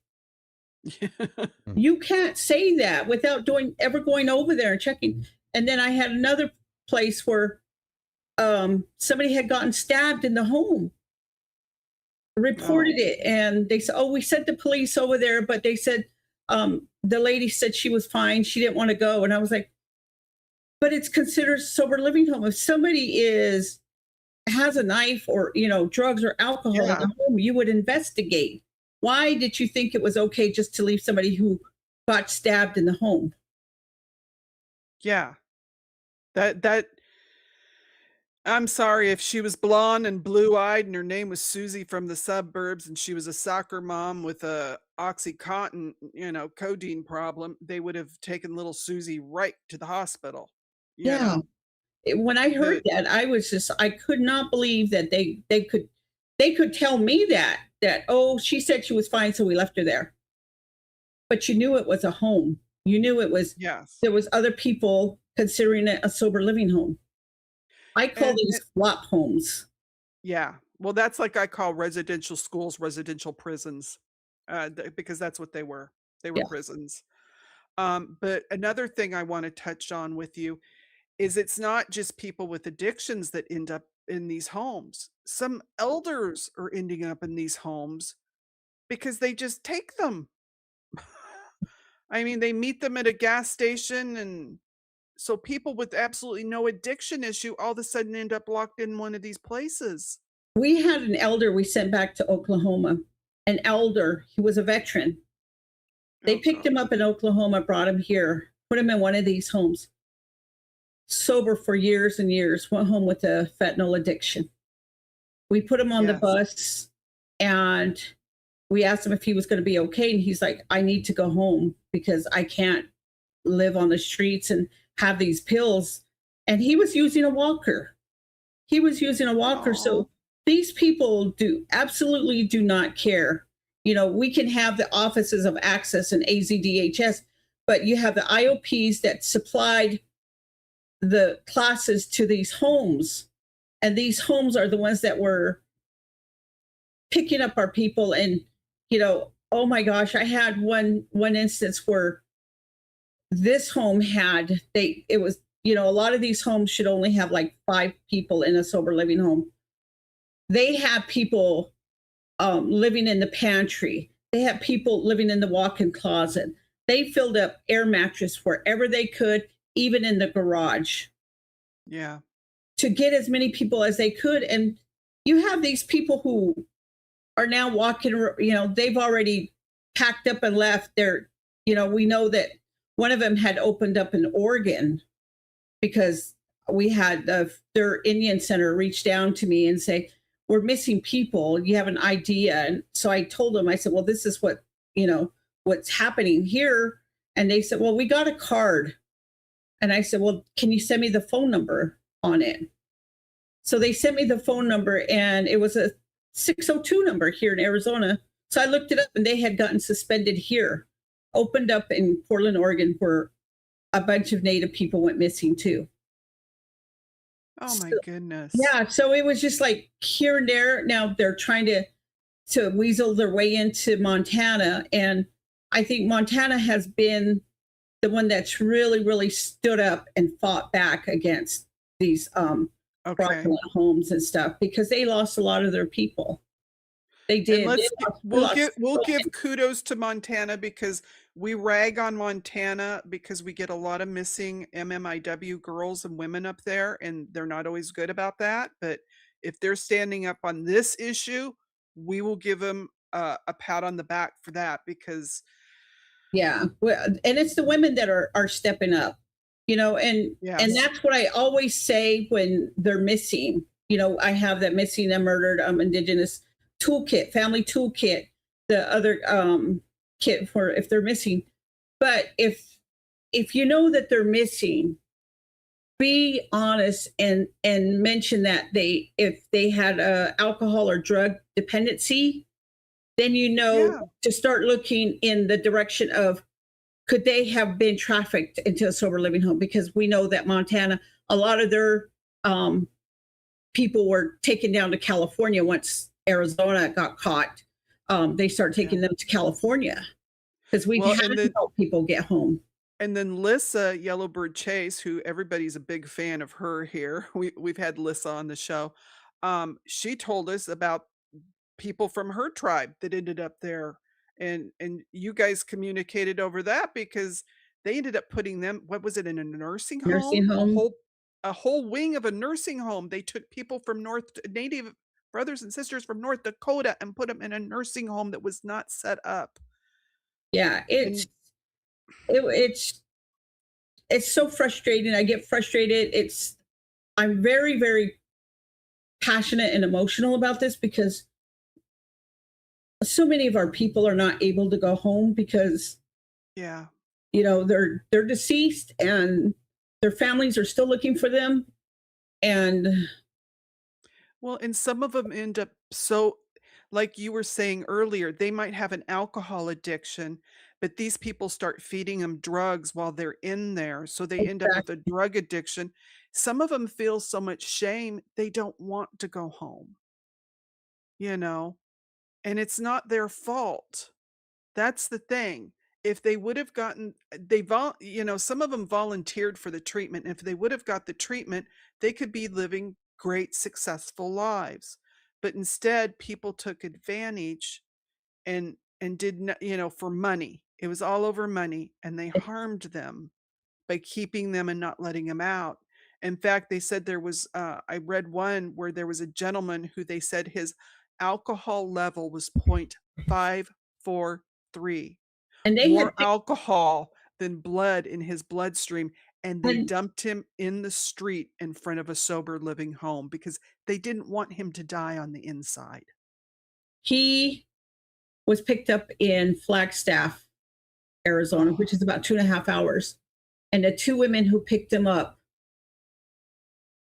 You can't say that without ever going over there and checking." And then I had another place where somebody had gotten stabbed in the home, reported Oh, it, and they said, "Oh, we sent the police over there," but they said the lady said she was fine. She didn't want to go, and I was like, "But it's considered sober living home. If somebody has a knife or drugs or alcohol in yeah, the home, you would investigate. Why did you think it was okay just to leave somebody who got stabbed in the home?" yeah. That I'm sorry if she was blonde and blue-eyed and her name was Susie from the suburbs and she was a soccer mom with a OxyContin, codeine problem, they would have taken little Susie right to the hospital, you Yeah. know. When I heard The that, I could not believe that they could tell me that, oh, she said she was fine, so we left her there. But you knew it was a home. You knew Yes. there was other people considering it a sober living home. I call And these flop homes. yeah. Well, that's like I call residential schools residential prisons, because that's what they were. They were Yeah. prisons. But another thing I wanna touch on with you is it's not just people with addictions that end up in these homes. Some elders are ending up in these homes because they just take them. I mean, they meet them at a gas station, and so people with absolutely no addiction issue all of a sudden end up locked in one of these places. We had an elder we sent back to Oklahoma. An elder, he was a veteran. They Oh picked him god. up in Oklahoma, brought him here, put him in one of these homes. Sober for years and years, went home with a fentanyl addiction. We put him on the Yes. bus and we asked him if he was going to be okay. And he's like, I need to go home because I can't live on the streets and have these pills. And he was using a walker. He was using a walker. Oh, So these people do absolutely do not care. We can have the offices of access and AZDHS, but you have the IOPs that supplied the classes to these homes. And these homes are the ones that were picking up our people. And, oh my gosh, I had one instance where this home had it was, a lot of these homes should only have like 5 people in a sober living home. They have people living in the pantry. They have people living in the walk-in closet. They filled up air mattress wherever they could, even in the garage, yeah. to get as many people as they could. And you have these people who are now walking, they've already packed up and left. We know that one of them had opened up an organ because we had their Indian center reach down to me and say, we're missing people. You have an idea? And so I told them, I said, well, this is what's happening here. And they said, well, we got a card. And I said, well, can you send me the phone number on it? So they sent me the phone number, and it was a 602 number here in Arizona. So I looked it up, and they had gotten suspended here, opened up in Portland, Oregon, where a bunch of Native people went missing too. Oh my So, goodness. yeah, so it was just like here and there. Now they're trying to weasel their way into Montana, and I think Montana has been the one that's really, really stood up and fought back against these Okay. fraudulent homes and stuff because they lost a lot of their people. They And did. we'll give kudos to Montana because we rag on Montana because we get a lot of missing MMIW girls and women up there, and they're not always good about that. But if they're standing up on this issue, we will give them a pat on the back for that because Yeah, well, and it's the women that are stepping up, and yes, that's what I always say when they're missing. I have that missing and murdered Indigenous toolkit, family toolkit, the other kit for if they're missing. But if you know that they're missing, be honest and mention that if they had a alcohol or drug dependency, then yeah, to start looking in the direction of could they have been trafficked into a sober living home, because we know that Montana, a lot of their people were taken down to California once Arizona got caught. They started yeah. taking them to California because we Well, had and to help people get home. And then Lissa Yellowbird Chase, who everybody's a big fan of her here. We've had Lissa on the show. She told us about people from her tribe that ended up there, and you guys communicated over that because they ended up putting them, what was it, in a nursing Nursing home? home. A whole wing of a nursing home. They took people from Native brothers and sisters from North Dakota and put them in a nursing home that was not set up. Yeah, And it's it's so frustrating. I get frustrated. I'm very, very passionate and emotional about this because so many of our people are not able to go home because yeah. they're deceased and their families are still looking for them. And Well, and some of them end up so, like you were saying earlier, they might have an alcohol addiction, but these people start feeding them drugs while they're in there, so they end up with a exactly. drug addiction. Some of them feel so much shame, they don't want to go home, you know? And it's not their fault. That's the thing. If they would have gotten some of them volunteered for the treatment. If they would have got the treatment, they could be living great, successful lives. But instead, people took advantage and did not, for money. It was all over money, and they harmed them by keeping them and not letting them out. In fact, they said there was, I read one where there was a gentleman who they said his alcohol level was 0.543, And they had more alcohol than blood in his bloodstream. And they and dumped him in the street in front of a sober living home because they didn't want him to die on the inside. he was picked up in Flagstaff, Arizona, Oh, which is about 2.5 hours. And the two women who picked him up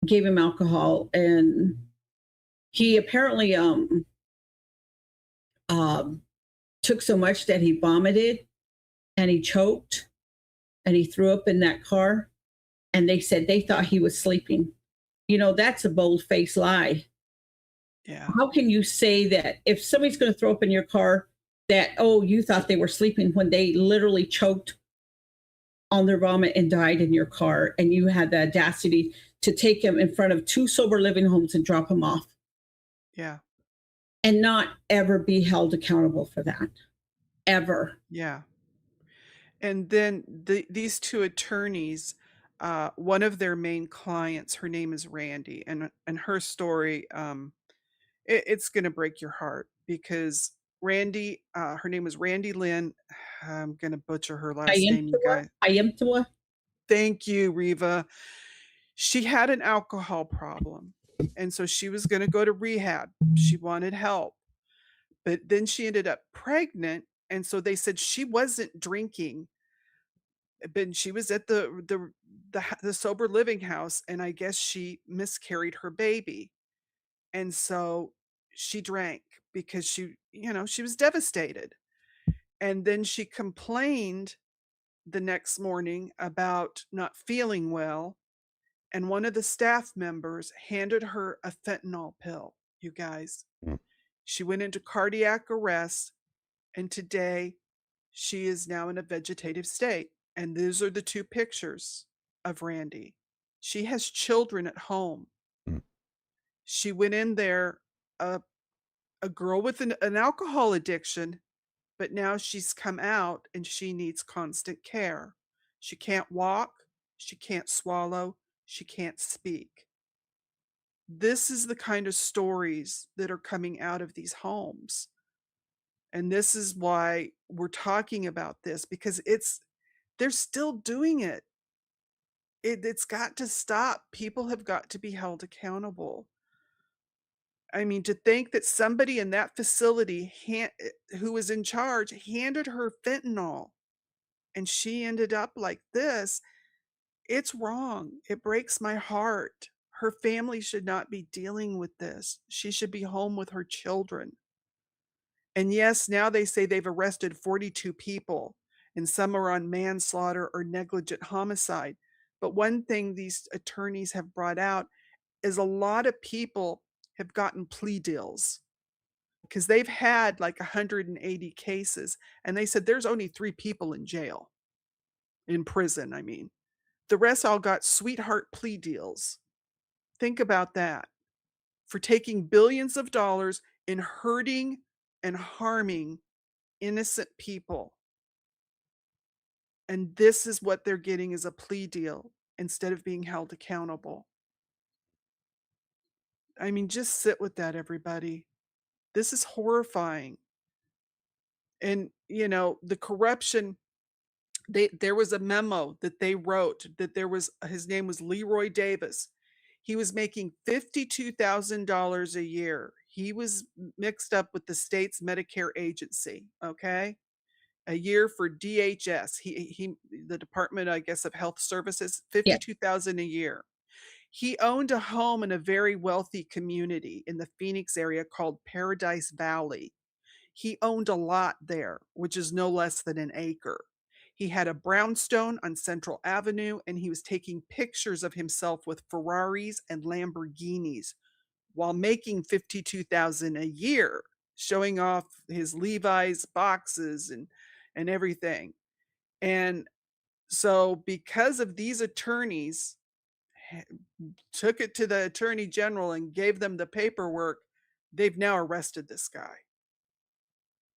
gave him alcohol, and he apparently um, took so much that he vomited and he choked and he threw up in that car. And they said they thought he was sleeping. That's a bold faced lie. yeah. How can you say that if somebody's going to throw up in your car that, oh, you thought they were sleeping when they literally choked on their vomit and died in your car, and you had the audacity to take them in front of two sober living homes and drop them off Yeah. and not ever be held accountable for that, ever. Yeah. And then these two attorneys, one of their main clients, her name is Randy, and her story, it's going to break your heart because Randy, her name was Randy Lynn. I'm going to butcher her last name, you guys. Ayamtua. Thank you, Reva. She had an alcohol problem, and so she was going to go to rehab. She wanted help, but then she ended up pregnant, and so they said she wasn't drinking, but she was at the sober living house, and I guess she miscarried her baby, and so she drank because she was devastated, and then she complained the next morning about not feeling well, and one of the staff members handed her a fentanyl pill, you guys. Mm. She went into cardiac arrest, and today she is now in a vegetative state. And these are the two pictures of Randy. She has children at home. Mm. She went in there, a, a girl with an alcohol addiction, but now she's come out and she needs constant care. She can't walk, she can't swallow, she can't speak. This is the kind of stories that are coming out of these homes. And this is why we're talking about this, because they're still doing it. It's got to stop. People have got to be held accountable. I mean, to think that somebody in that facility who was in charge handed her fentanyl and she ended up like this, it's wrong. It breaks my heart. Her family should not be dealing with this. She should be home with her children. And yes, now they say they've arrested 42 people, and some are on manslaughter or negligent homicide. But one thing these attorneys have brought out is a lot of people have gotten plea deals because they've had like 180 cases, and they said there's only 3 people in jail. in prison, I mean. The rest all got sweetheart plea deals. Think about that. For taking billions of dollars and hurting and harming innocent people. And this is what they're getting as a plea deal instead of being held accountable. I mean, just sit with that, everybody. This is horrifying. And, you know, the corruption, there was a memo that they wrote that his name was Leroy Davis. He was making $52,000 a year. He was mixed up with the state's Medicare agency, okay? A year for DHS. The Department, I guess, of Health Services, Yeah. 52,000 a year. He owned a home in a very wealthy community in the Phoenix area called Paradise Valley. He owned a lot there, which is no less than an acre. He had a brownstone on Central Avenue, and he was taking pictures of himself with Ferraris and Lamborghinis while making $52,000 a year, showing off his Levi's boxes and everything. And so because of these attorneys took it to the attorney general and gave them the paperwork, they've now arrested this guy.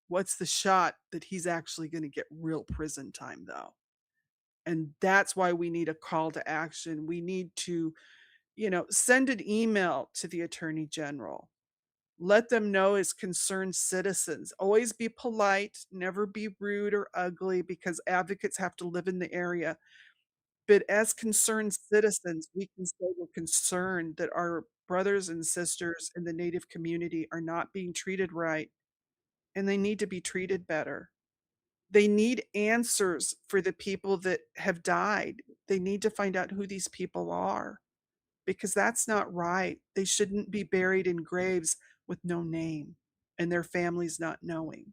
What's the shot that he's actually going to get real prison time, though? And that's why we need a call to action. We need to, send an email to the attorney general. Let them know as concerned citizens. Always be polite, never be rude or ugly, because advocates have to live in the area. But as concerned citizens, we can say we're concerned that our brothers and sisters in the Native community are not being treated right, and they need to be treated better. They need answers for the people that have died. They need to find out who these people are, because that's not right. They shouldn't be buried in graves with no name and their families not knowing.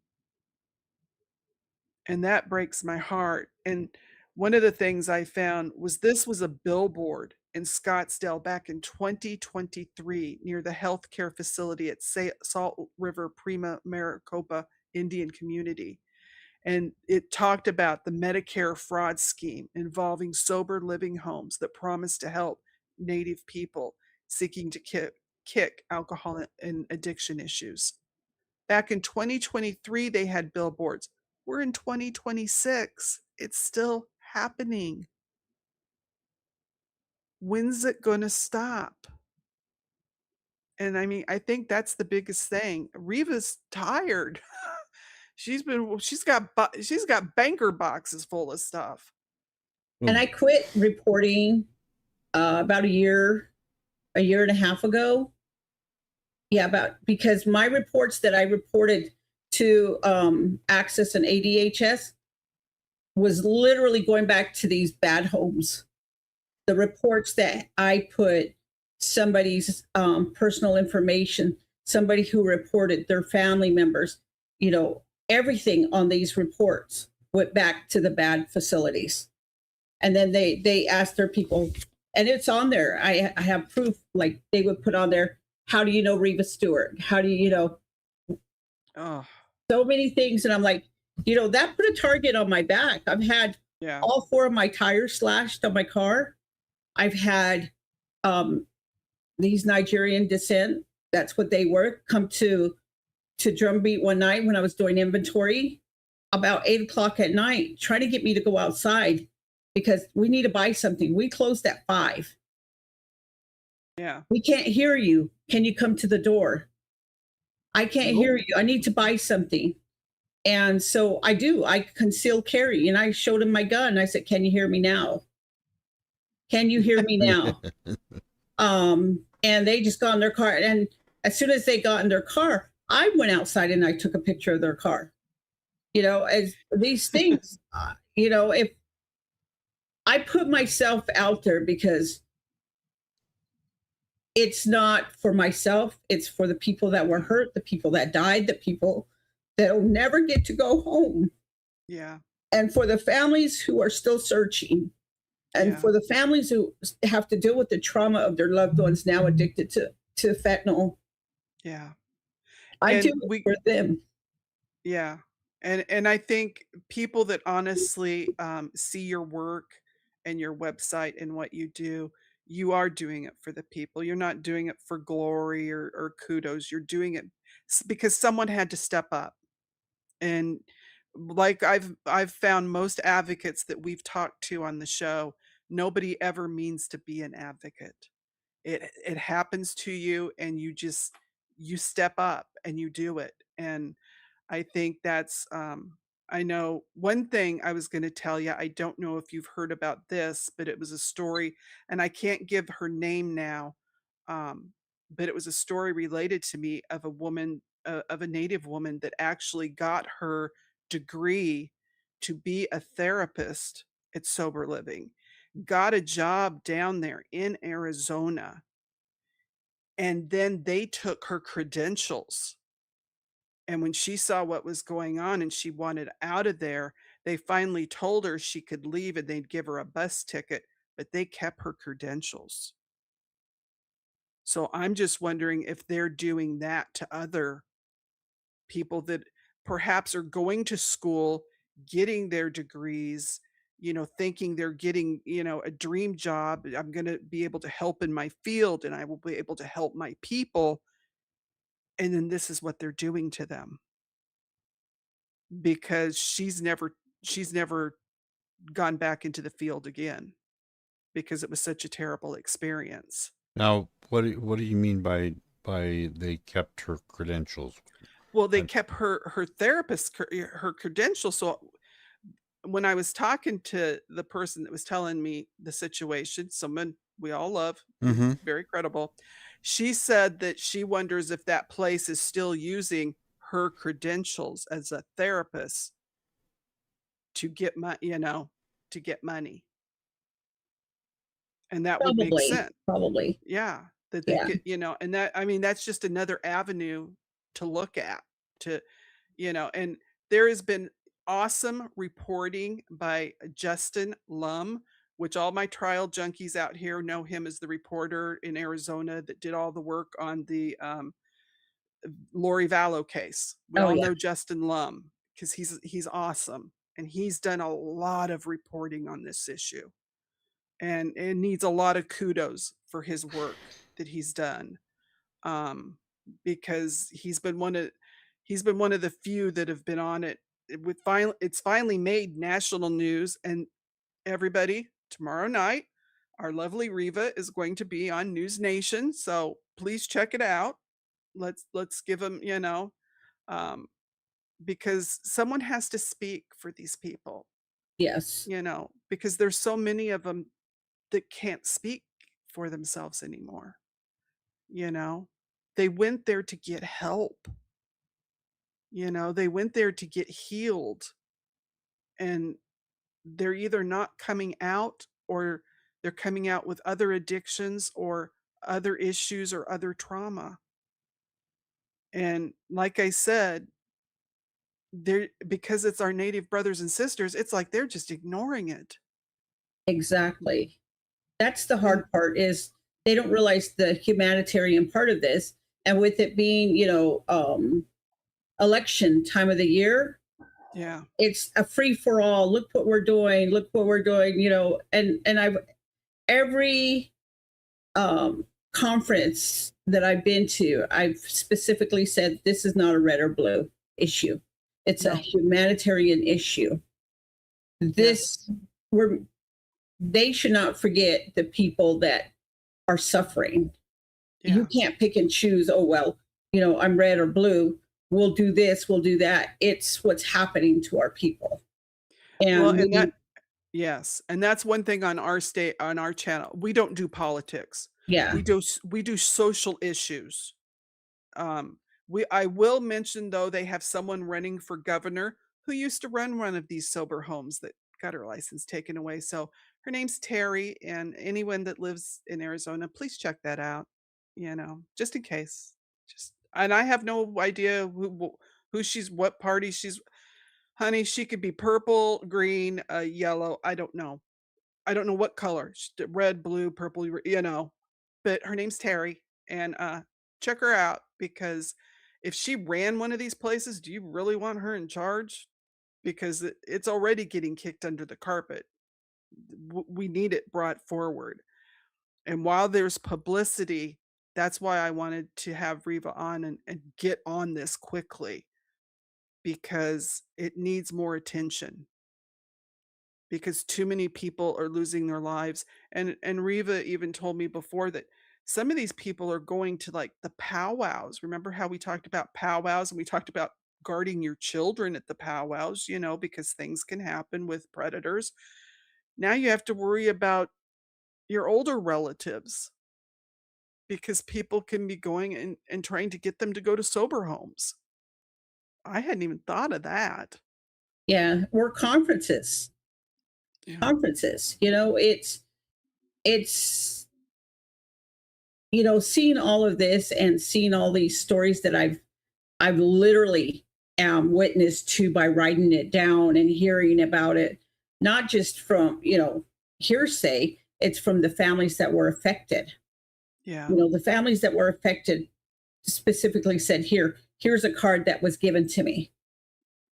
And that breaks my heart. And one of the things I found was this was a billboard in Scottsdale back in 2023 near the healthcare facility at Salt River Prima Maricopa Indian Community. And it talked about the Medicare fraud scheme involving sober living homes that promise to help Native people seeking to kick alcohol and addiction issues. Back in 2023, they had billboards. We're in 2026. It's still happening. When's it going to stop? And I mean, I think that's the biggest thing. Reva's tired. she's got banker boxes full of stuff. And I quit reporting about a year and a half ago. Yeah, because my reports that I reported to Access and ADHS was literally going back to these bad homes. The reports that I put somebody's personal information, somebody who reported their family members, everything on these reports went back to the bad facilities. And then they asked their people, and it's on there. I have proof, like they would put on there, how do you know Reva Stewart? How do you know? Oh. So many things. And I'm like, that put a target on my back. I've had all 4 of my tires slashed on my car. I've had these Nigerian descent, that's what they were, come to Drumbeat one night when I was doing inventory about 8:00 at night, trying to get me to go outside because we need to buy something. We closed at 5. Yeah. We can't hear you. Can you come to the door? I can't hear you. I need to buy something. And so I do. I conceal carry. And I showed him my gun. I said, can you hear me now? Can you hear me now? And they just got in their car. And as soon as they got in their car, I went outside and I took a picture of their car. As these things, if I put myself out there because it's not for myself, it's for the people that were hurt, the people that died, the people that'll never get to go home. Yeah. And for the families who are still searching, and for the families who have to deal with the trauma of their loved ones now addicted to fentanyl. Yeah. I do it for them. Yeah. And I think people that honestly, see your work and your website and what you do, you are doing it for the people. You're not doing it for glory or kudos. You're doing it because someone had to step up. And like I've found most advocates that we've talked to on the show, nobody ever means to be an advocate. It happens to you and you step up and you do it. And I think that's, I know one thing I was gonna tell you, I don't know if you've heard about this, but it was a story, and I can't give her name now, um, but it was a story related to me of a woman, of a Native woman that actually got her degree to be a therapist at Sober Living, got a job down there in Arizona, and then they took her credentials, and when she saw what was going on and she wanted out of there, they finally told her she could leave and they'd give her a bus ticket, but they kept her credentials. So I'm just wondering if they're doing that to other people that perhaps are going to school, getting their degrees, thinking they're getting, a dream job. I'm going to be able to help in my field and I will be able to help my people. And then this is what they're doing to them because she's never gone back into the field again because it was such a terrible experience. Now, what do you mean by they kept her credentials? Well, they I'm, kept her therapist her credentials. So when I was talking to the person that was telling me the situation, someone we all love, mm-hmm. very credible, she said that she wonders if that place is still using her credentials as a therapist to get to get money. And that would make Probably, sense. probably. Yeah, that they Yeah. could, and that I mean, that's just another avenue to look at to, and there has been awesome reporting by Justin Lum, which all my trial junkies out here know him as the reporter in Arizona that did all the work on the Lori Vallow case. We Oh all yeah. know Justin Lum because he's awesome and he's done a lot of reporting on this issue and it needs a lot of kudos for his work that he's done, um, because he's been one of the few that have been on it. It's finally made national news, and everybody, tomorrow night, our lovely Reva is going to be on News Nation, so please check it out. Let's give him, um, because someone has to speak for these people, Yes. because there's so many of them that can't speak for themselves anymore, you know? They went there to get help, they went there to get healed, and they're either not coming out or they're coming out with other addictions or other issues or other trauma. And like I said, they're because it's our native brothers and sisters, it's like they're just ignoring it. Exactly. That's the And hard part is they don't realize the humanitarian part of this. And with it being, election time of the year, yeah, it's a free for all. Look what we're doing. Look what we're doing. And I've every conference that I've been to, I've specifically said this is not a red or blue issue. It's a no, humanitarian issue. yes, This we're they should not forget the people that are suffering. You yeah. can't pick and choose, oh, well, I'm red or blue. We'll do this, we'll do that. It's what's happening to our people. Well, And and that we, yes, and that's one thing on our channel. We don't do politics. yeah, We do social issues. I will mention though they have someone running for governor who used to run one of these sober homes that got her license taken away. So her name's Terry, and anyone that lives in Arizona, please check that out. Just in case. Just and I have no idea who she's, what party she's. Honey, she could be purple, green, yellow. I don't know. I don't know what color. Red, blue, purple. But her name's Terry, and check her out because if she ran one of these places, do you really want her in charge? because it's already getting kicked under the carpet. We need it brought forward. And while there's publicity, that's why I wanted to have Reva on and get on this quickly, because it needs more attention, because too many people are losing their lives. And Reva even told me before that some of these people are going to like the powwows. Remember how we talked about powwows and we talked about guarding your children at the powwows, because things can happen with predators. Now you have to worry about your older relatives because people can be going and trying to get them to go to sober homes. I hadn't even thought of that. Yeah, or conferences. Yeah. Conferences. It's seeing all of this and seeing all these stories that I've literally witnessed to by writing it down and hearing about it, not just from hearsay. It's from the families that were affected. Yeah. The families that were affected specifically said, here's a card that was given to me.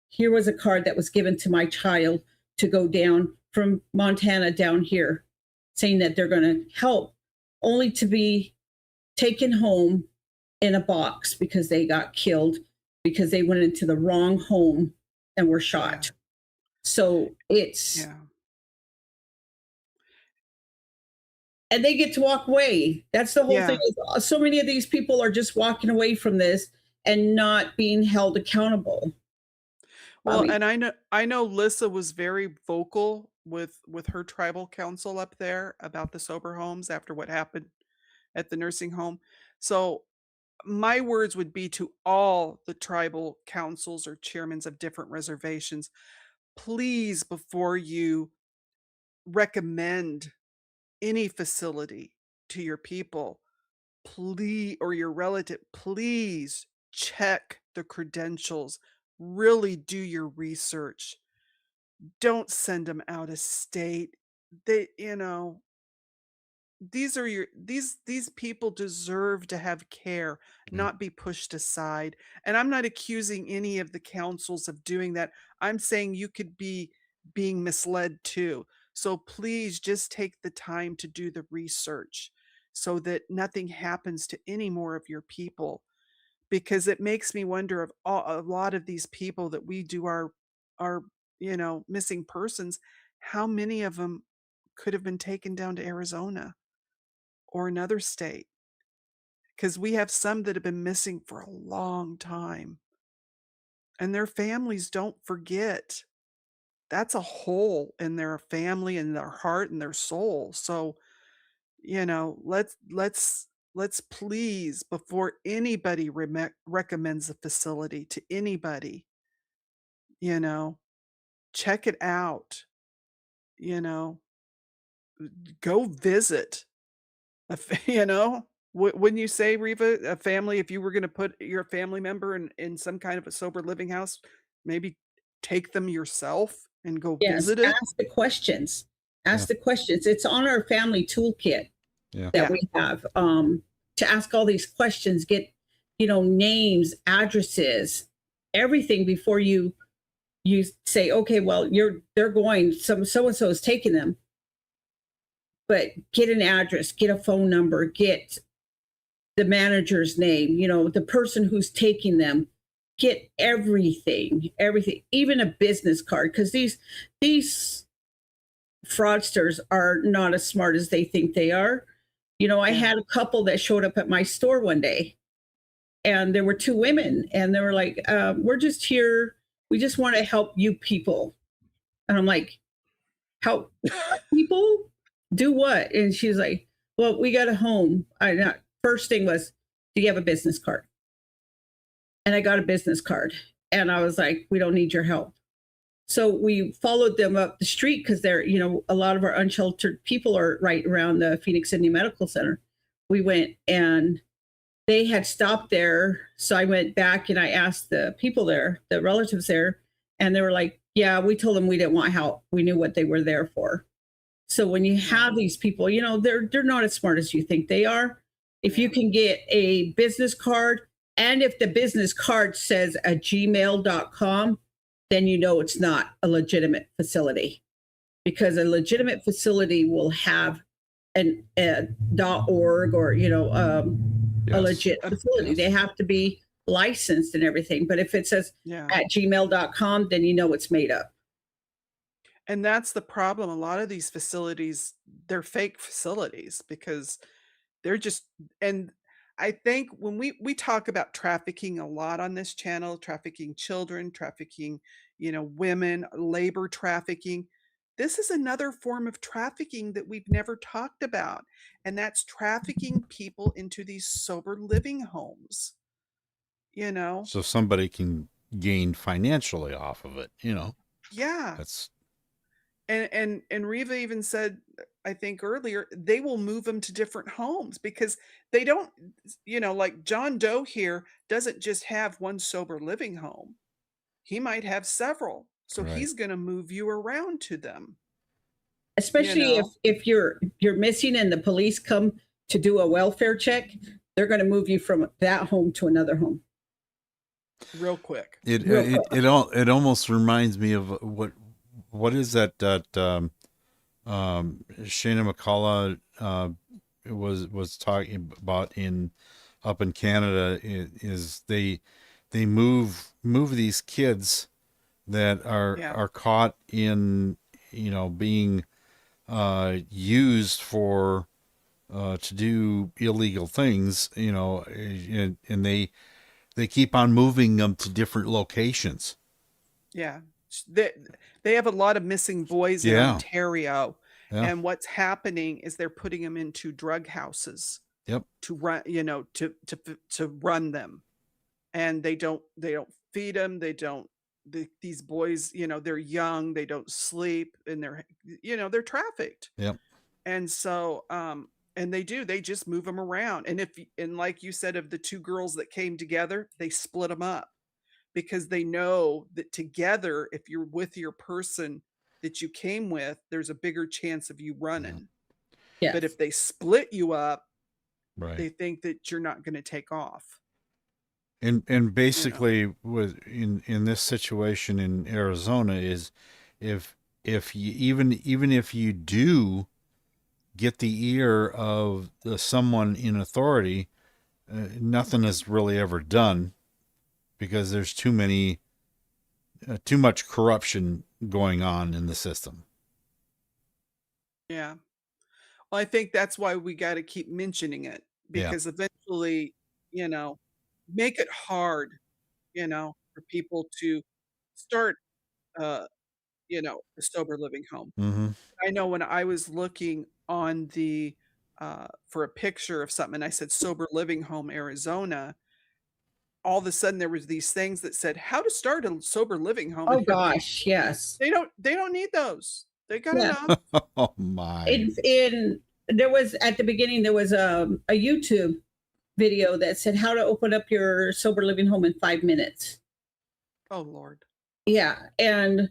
Here was a card that was given to my child to go down from Montana down here, saying that they're going to help, only to be taken home in a box because they got killed because they went into the wrong home and were shot. Yeah. So it's, Yeah. and they get to walk away. That's the whole Yeah. thing. So many of these people are just walking away from this and not being held accountable. Well, and I know Lissa was very vocal with her tribal council up there about the sober homes after what happened at the nursing home. So my words would be to all the tribal councils or chairmen of different reservations, please, before you recommend any facility to your people, please, or your relative, please check the credentials. Really do your research. Don't send them out of state. They, these people deserve to have care, not be pushed aside. And I'm not accusing any of the councils of doing that. I'm saying you could be being misled too. So please just take the time to do the research so that nothing happens to any more of your people, because it makes me wonder of a lot of these people that we do our missing persons, how many of them could have been taken down to Arizona or another state, because we have some that have been missing for a long time and their families don't forget. That's a hole in their family and their heart and their soul. So, let's please, before anybody recommends a facility to anybody, you know, check it out, you know, go visit. Wouldn't you say, Reva, a family, if you were going to put your family member in some kind of a sober living house, maybe take them yourself and go yes, visit it? ask the questions. Yeah. The questions. It's on our family toolkit Yeah. that we have to ask all these questions, get names, addresses, everything before you say, okay, well, they're going, so and so is taking them. But get an address, get a phone number, get the manager's name, the person who's taking them, get everything, even a business card, because these fraudsters are not as smart as they think they are. I had a couple that showed up at my store one day, and there were two women, and they were like, we're just here. We just want to help you people. And I'm like, help people? Do what? And she's like, well, we got a home. First thing was, do you have a business card? And I got a business card. And I was like, we don't need your help. So we followed them up the street because they're, a lot of our unsheltered people are right around the Phoenix Indian Medical Center. We went and they had stopped there. So I went back and I asked the people there, the relatives there, and they were like, yeah, we told them we didn't want help. We knew what they were there for. So when you have these people, they're not as smart as you think they are. If you can get a business card, and if the business card says a gmail.com, then you know it's not a legitimate facility, because a legitimate facility will have a .org or a legit facility. Yes. They have to be licensed and everything. But if it says Yeah. at gmail.com, then you know it's made up. And that's the problem. A lot of these facilities, they're fake facilities because they're just, and I think when we talk about trafficking a lot on this channel, trafficking children, trafficking, women, labor trafficking, this is another form of trafficking that we've never talked about, and that's trafficking people into these sober living homes. So somebody can gain financially off of it, Yeah. That's And Reva even said, I think earlier, they will move them to different homes because they don't, like John Doe here doesn't just have one sober living home. He might have several. So right. he's going to move you around to them. Especially if you're missing and the police come to do a welfare check, they're going to move you from that home to another home. Real quick. It almost reminds me of what is that Shana McCullough was talking about up in Canada is they move these kids that are caught in being used for to do illegal things, and they keep on moving them to different locations. Yeah. They have a lot of missing boys in Ontario. Yeah. And what's happening is they're putting them into drug houses. Yep. To run, to run them. And they don't feed them. These boys, they're young, they don't sleep, and they're trafficked. Yep. And so, and they just move them around. And like you said, of the two girls that came together, they split them up because they know that together, if you're with your person that you came with, there's a bigger chance of you running. Yes. But if they split you up, right, they think that you're not going to take off. And basically with in this situation in Arizona is if you even if you do get the ear of someone in authority, nothing is really ever done because there's too much corruption going on in the system. Yeah. Well, I think that's why we got to keep mentioning it because eventually, make it hard, for people to start, a sober living home. Mm-hmm. I know when I was looking on the, for a picture of something, and I said sober living home, Arizona, all of a sudden there was these things that said how to start a sober living home. Oh gosh, yes. They don't need those. They got enough. Oh my. There was at the beginning, there was a YouTube video that said how to open up your sober living home in 5 minutes. Oh Lord. Yeah. And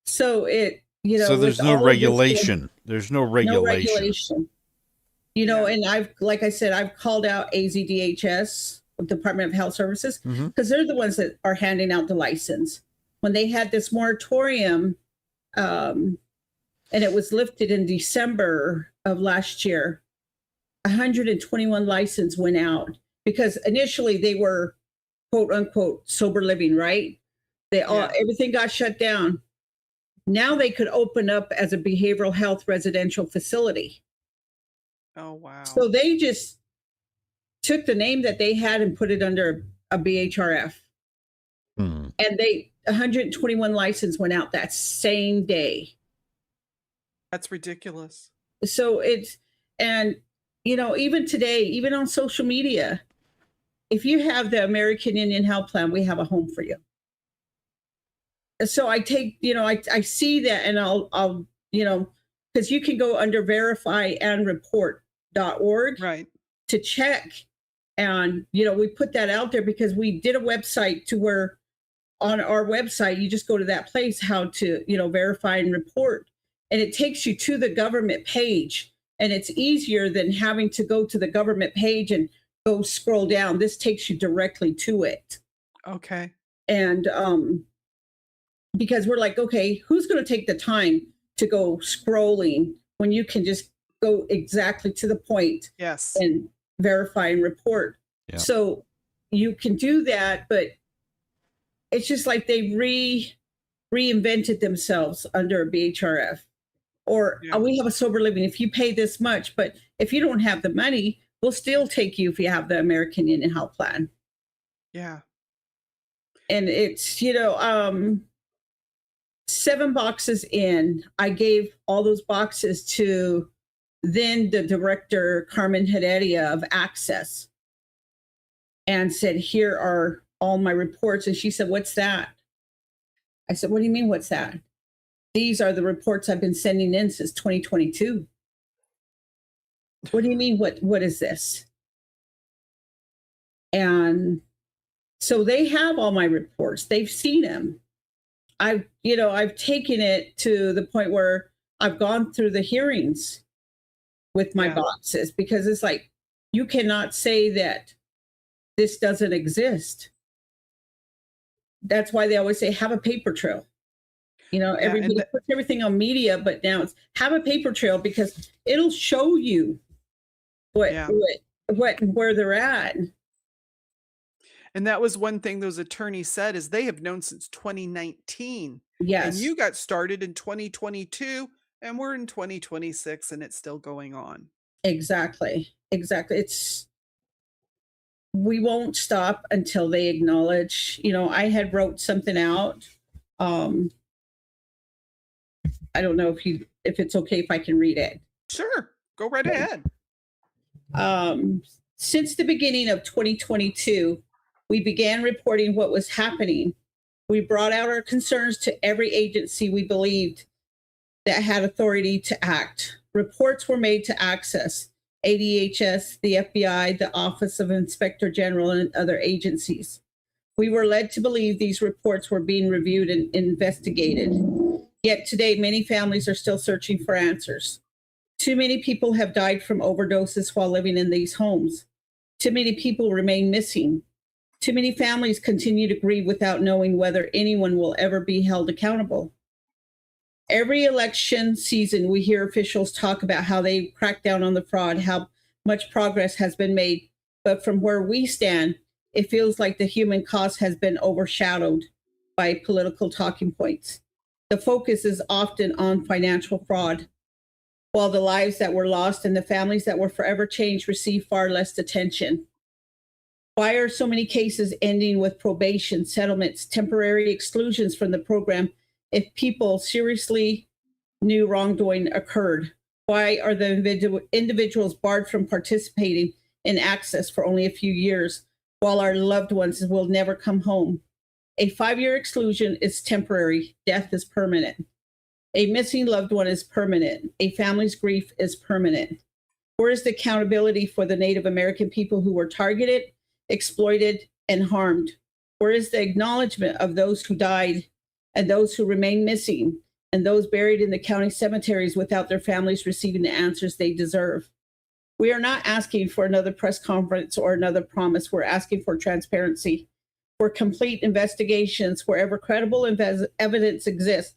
so so there's no regulation. There's no regulation. No regulation. And like I said, I've called out AZDHS, Department of Health Services, because they're the ones that are handing out the license. When they had this moratorium, and it was lifted in December of last year, 121 license went out because initially they were quote unquote sober living, right? Everything got shut down. Now they could open up as a behavioral health residential facility. Oh wow. So they just took the name that they had and put it under a BHRF. And 121 license went out that same day. That's ridiculous. So even today, even on social media, if you have the American Indian Health Plan, we have a home for you. So I take, I see that and I'll because you can go under verifyandreport.org right, to check. And, we put that out there because we did a website to where on our website, you just go to that place, how to, verify and report. And it takes you to the government page. And it's easier than having to go to the government page and go scroll down. This takes you directly to it. Okay. And because we're like, okay, who's going to take the time to go scrolling when you can just go exactly to the point Yes. and verify and report? Yeah. So you can do that, but it's just like they reinvented themselves under a BHRF. Or Yeah. we have a sober living. If you pay this much, but if you don't have the money, we'll still take you if you have the American Indian Health Plan. Yeah. And it's, 7 boxes in, I gave all those boxes to then the director, Carmen Heredia of Access, and said, here are all my reports. And she said, what's that? I said, what do you mean, what's that? These are the reports I've been sending in since 2022. What do you mean, what is this? And so they have all my reports. They've seen them. I've taken it to the point where I've gone through the hearings with my boxes, because it's like, you cannot say that this doesn't exist. That's why they always say, have a paper trail. Everybody puts everything on media, but now it's have a paper trail, because it'll show you where they're at. And that was one thing those attorneys said, is they have known since 2019. Yes. And you got started in 2022, and we're in 2026, and it's still going on. Exactly. We won't stop until they acknowledge. I had wrote something out. I don't know if it's okay if I can read it. Sure, go right ahead. Since the beginning of 2022, we began reporting what was happening. We brought out our concerns to every agency we believed that had authority to act. Reports were made to Access, ADHS, the FBI, the Office of Inspector General, and other agencies. We were led to believe these reports were being reviewed and investigated. Yet today, many families are still searching for answers. Too many people have died from overdoses while living in these homes. Too many people remain missing. Too many families continue to grieve without knowing whether anyone will ever be held accountable. Every election season, we hear officials talk about how they crack down on the fraud, how much progress has been made. But from where we stand, it feels like the human cost has been overshadowed by political talking points. The focus is often on financial fraud, while the lives that were lost and the families that were forever changed receive far less attention. Why are so many cases ending with probation, settlements, temporary exclusions from the program if people seriously knew wrongdoing occurred? Why are the individuals barred from participating in Access for only a few years, while our loved ones will never come home? A 5-year exclusion is temporary. Death is permanent. A missing loved one is permanent. A family's grief is permanent. Where is the accountability for the Native American people who were targeted, exploited, and harmed? Where is the acknowledgement of those who died and those who remain missing and those buried in the county cemeteries without their families receiving the answers they deserve? We are not asking for another press conference or another promise. We're asking for transparency, for complete investigations wherever credible evidence exists,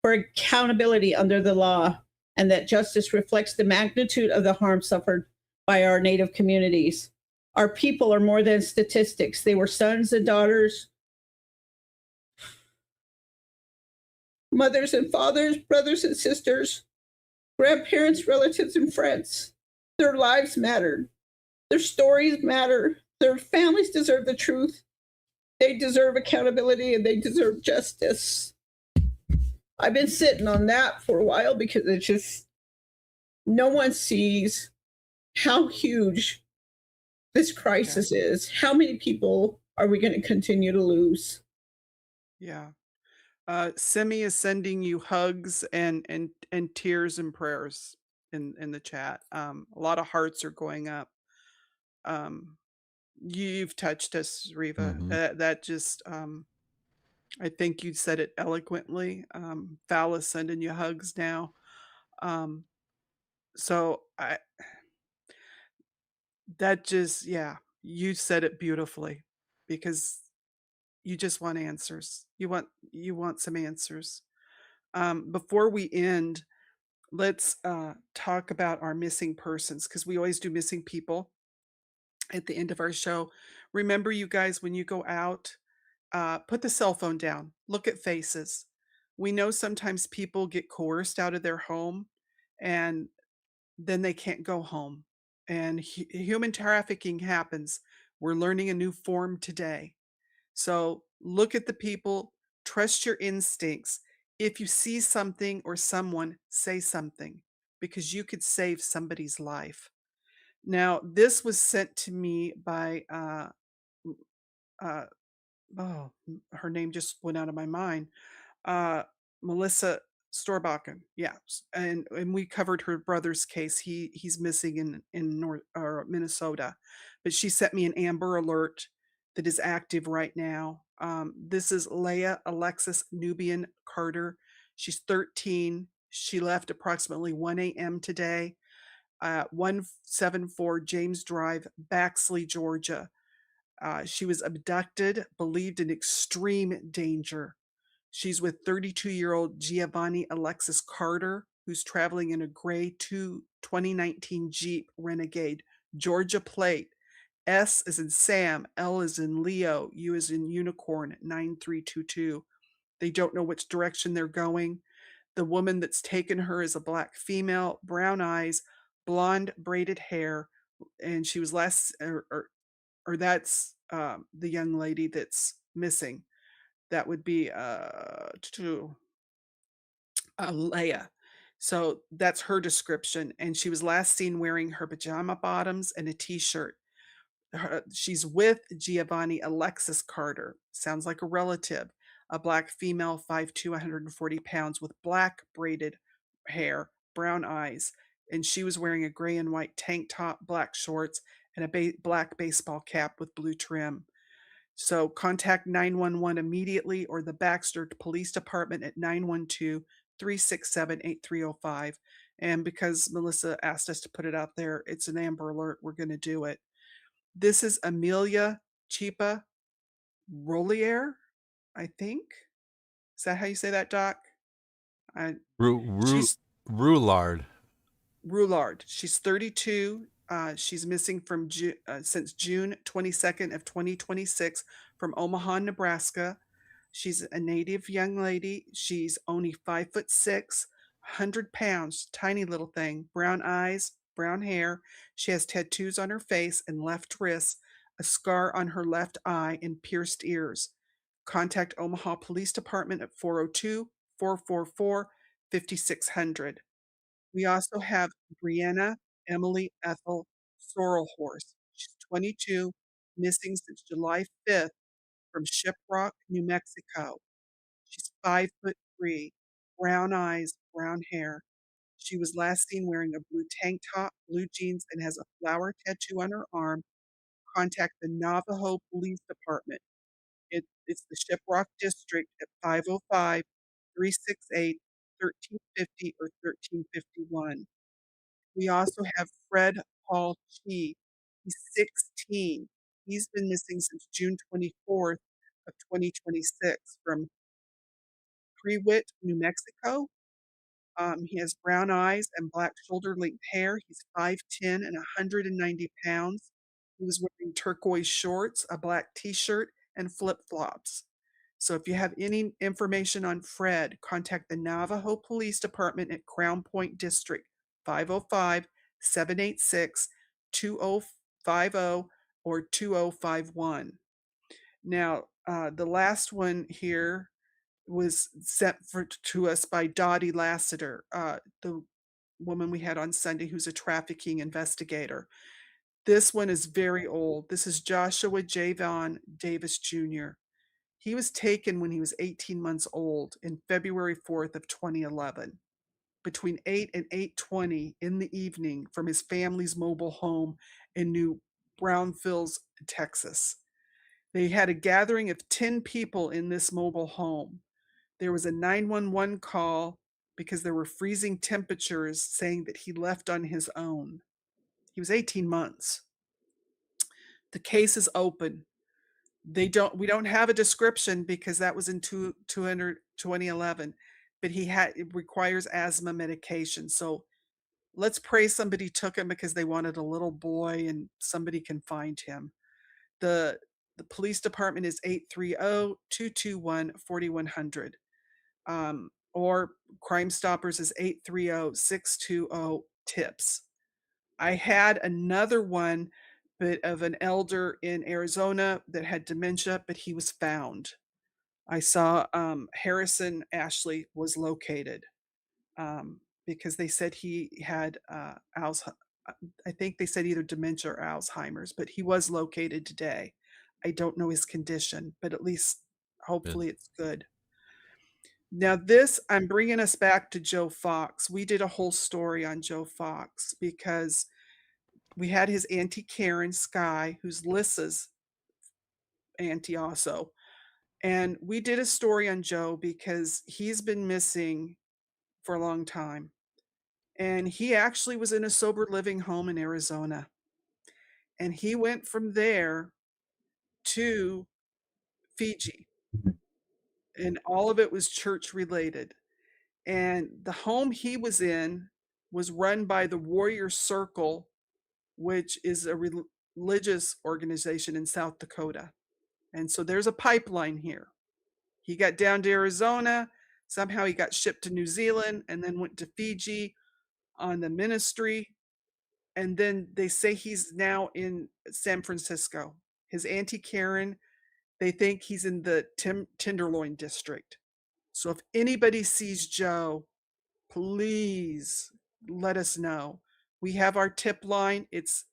for accountability under the law, and that justice reflects the magnitude of the harm suffered by our Native communities. Our people are more than statistics. They were sons and daughters, mothers and fathers, brothers and sisters, grandparents, relatives, and friends. Their lives mattered. Their stories matter. Their families deserve the truth. They deserve accountability, and they deserve justice. I've been sitting on that for a while, because it's just, no one sees how huge this crisis is. How many people are we going to continue to lose? Yeah. Simi is sending you hugs and tears and prayers in the chat. A lot of hearts are going up. You've touched us, Reva. That just I think you said it eloquently. Val is sending you hugs now. So that just, you said it beautifully, because You just want answers. You want some answers. Before we end, let's talk about our missing persons because we always do missing people at the end of our show. Remember, you guys, when you go out, put the cell phone down. Look at faces. We know sometimes people get coerced out of their home, and then they can't go home. And human trafficking happens. We're learning a new form today. So look at the people, trust your instincts. If you see something or someone, say something because you could save somebody's life. Now, this was sent to me by, m- uh, her name just went out of my mind. uh, Melissa Storbakken, yeah, and we covered her brother's case. He's missing in North or Minnesota, but she sent me an Amber Alert that is active right now. This is Leah Alexis Nubian Carter. She's 13. She left approximately 1 a.m. today. 174 James Drive, Baxley, Georgia. She was abducted, believed in extreme danger. She's with 32-year-old Giovanni Alexis Carter, who's traveling in a gray 2019 Jeep Renegade, Georgia plate. S is in Sam, L is in Leo, U is in Unicorn, 9322. They don't know which direction they're going. The woman that's taken her is a black female, brown eyes, blonde braided hair, and she was last, or that's the young lady that's missing. That would be Leia. So that's her description, and she was last seen wearing her pajama bottoms and a t-shirt. She's with Giovanni Alexis Carter. Sounds like a relative. A black female, 5'2", 140 pounds, with black braided hair, brown eyes, and she was wearing a gray and white tank top, black shorts, and a black baseball cap with blue trim. So contact 911 immediately or the Baxter Police Department at 912-367-8305. And because Melissa asked us to put it out there, it's an Amber Alert. We're going to do it. This is Amelia Chipa Rollier, I think. Is that how you say that, Doc? I, Ru- Ru- she's Roulard. Roulard. She's 32. She's missing from since June 22nd of 2026 from Omaha, Nebraska. She's a native young lady. She's only 5'6", 100 pounds, tiny little thing, brown eyes, brown hair. She has tattoos on her face and left wrist, a scar on her left eye, and pierced ears. Contact Omaha Police Department at 402-444-5600. We also have Brianna Emily Ethel Sorrelhorse. She's 22, missing since July 5th from Shiprock, New Mexico. She's 5'3", brown eyes, brown hair. She was last seen wearing a blue tank top, blue jeans, and has a flower tattoo on her arm. Contact the Navajo Police Department. It's the Shiprock District at 505-368-1350 or 1351. We also have Fred Paul Chi. He's 16. He's been missing since June 24th of 2026 from Prewitt, New Mexico. He has brown eyes and black shoulder-length hair. He's 5'10" and 190 pounds. He was wearing turquoise shorts, a black t-shirt, and flip-flops. So if you have any information on Fred, contact the Navajo Police Department at Crown Point District, 505-786-2050 or 2051. Now, the last one here was sent to us by Dottie Lassiter, the woman we had on Sunday who's a trafficking investigator. This one is very old. This is Joshua Javon Davis Jr. He was taken when he was 18 months old in February 4th of 2011, between 8 and 8:20 in the evening from his family's mobile home in New Braunfels, Texas. They had a gathering of 10 people in this mobile home. There was a 911 call because there were freezing temperatures saying that he left on his own. He was 18 months. The case is open. We don't have a description because that was in 2011, but it requires asthma medication. So let's pray somebody took him because they wanted a little boy and somebody can find him. The the police department is 830-221-4100. Or Crime Stoppers is 830-620-TIPS. I had another one, but of an elder in Arizona that had dementia, but he was found. I saw, Harrison Ashley was located, because they said he had, I think they said either dementia or Alzheimer's, but he was located today. I don't know his condition, but at least Good. hopefully it's good. Now this I'm bringing us back to Joe Fox. We did a whole story on Joe Fox because we had his auntie Karen Sky, who's Lissa's auntie also, and we did a story on Joe because he's been missing for a long time, and he actually was in a sober living home in Arizona, and he went from there to Fiji, and all of it was church related, and the home he was in was run by the Warrior Circle, which is a religious organization in South Dakota. And so there's a pipeline here. He got down to Arizona. Somehow he got shipped to New Zealand and then went to Fiji on the ministry. And then they say he's now in San Francisco. His auntie Karen, they think he's in the Tenderloin district. So if anybody sees Joe, please let us know. We have our tip line. It's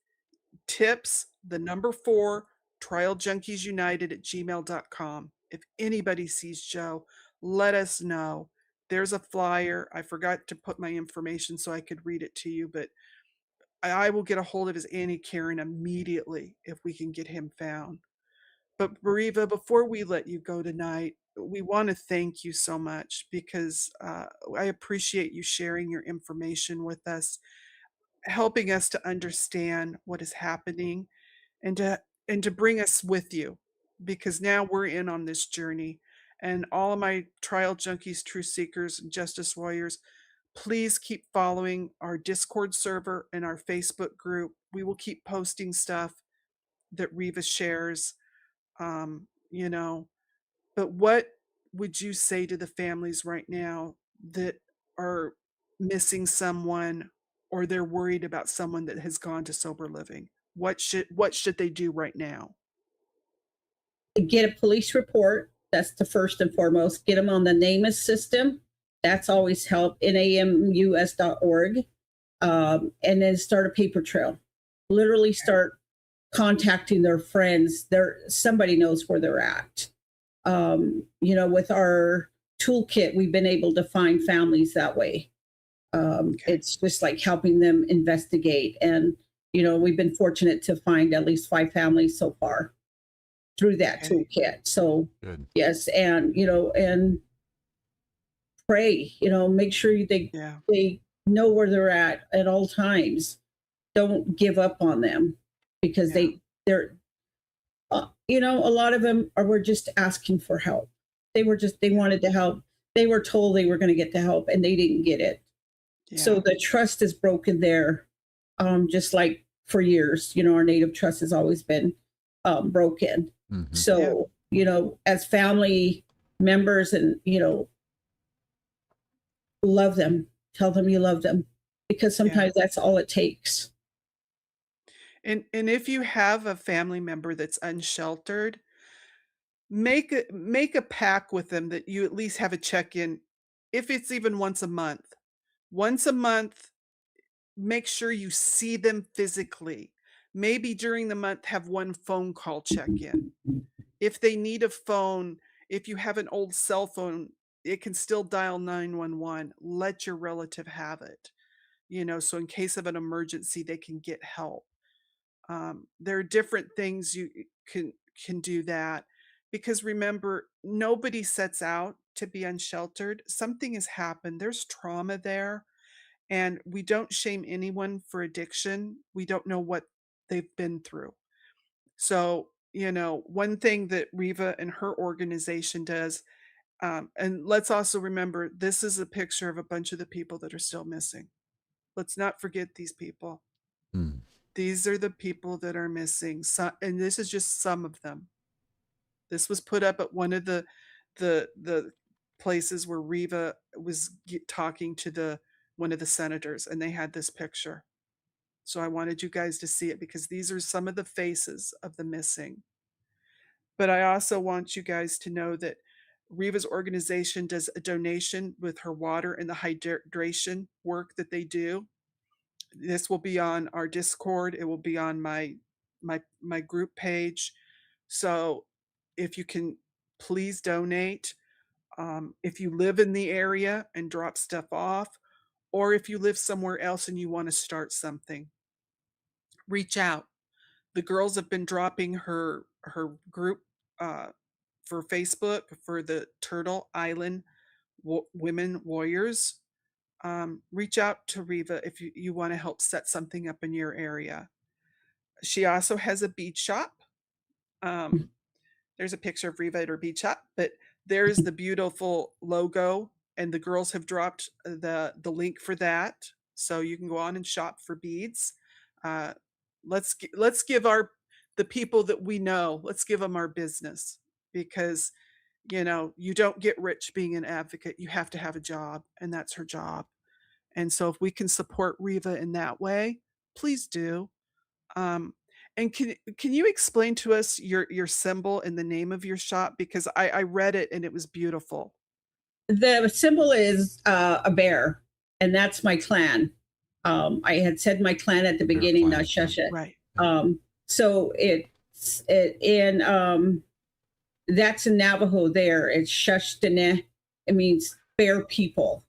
tips, the number 4, trialjunkiesunited@gmail.com. If anybody sees Joe, let us know. There's a flyer. I forgot to put my information so I could read it to you, but I will get a hold of his Auntie Karen immediately if we can get him found. But Reva, before we let you go tonight, we want to thank you so much because I appreciate you sharing your information with us, helping us to understand what is happening and to bring us with you because now we're in on this journey. And all of my trial junkies, truth seekers, and justice warriors, please keep following our Discord server and our Facebook group. We will keep posting stuff that Reva shares. You know, but what would you say to the families right now that are missing someone or they're worried about someone that has gone to sober living? What should they do right now? Get a police report. That's the first and foremost. Get them on the NamUs system. That's always helped. namus.org. And then start a paper trail. Literally start contacting their friends. Somebody knows where they're at. With our toolkit, we've been able to find families that way. It's just like helping them investigate. And, we've been fortunate to find at least 5 families so far through that toolkit. So, Good. yes. And, and pray, make sure they know where they're at all times. Don't give up on them because they're a lot of them were just asking for help. They wanted to help. They were told they were going to get the help and they didn't get it. Yeah. So the trust is broken there. Just like for years, our native trust has always been broken. Mhm. So, as family members and, love them, tell them you love them because sometimes that's all it takes. And if you have a family member that's unsheltered, make a pact with them that you at least have a check-in, if it's even once a month. Once a month, make sure you see them physically. Maybe during the month, have one phone call check-in. If they need a phone, if you have an old cell phone, it can still dial 911. Let your relative have it, so in case of an emergency, they can get help. There are different things you can do that because remember, nobody sets out to be unsheltered. Something has happened. There's trauma there, and we don't shame anyone for addiction. We don't know what they've been through. So, one thing that Reva and her organization does, and let's also remember this is a picture of a bunch of the people that are still missing. Let's not forget these people. Mm. These are the people that are missing. And this is just some of them. This was put up at one of the places where Reva was talking to one of the senators, and they had this picture. So I wanted you guys to see it because these are some of the faces of the missing. But I also want you guys to know that Reva's organization does a donation with her water and the hydration work that they do. This will be on our Discord. It will be on my group page. So if you can please donate. If you live in the area and drop stuff off, or if you live somewhere else and you want to start something, reach out. The girls have been dropping her group for Facebook for the Turtle Island Women Warriors. Reach out to Reva if you want to help set something up in your area. She also has a bead shop. There's a picture of Reva at her bead shop, but there's the beautiful logo, and the girls have dropped the link for that, so you can go on and shop for beads. Let's give the people that we know, let's give them our business, because you don't get rich being an advocate. You have to have a job, and that's her job. And so if we can support Reva in that way, please do. And can you explain to us your symbol and the name of your shop? Because I read it and it was beautiful. The symbol is a bear, and that's my clan. I had said my clan at the beginning, clan, Nashasha. Right. So it's that's in Navajo there. It's Shashtane. It means bear people.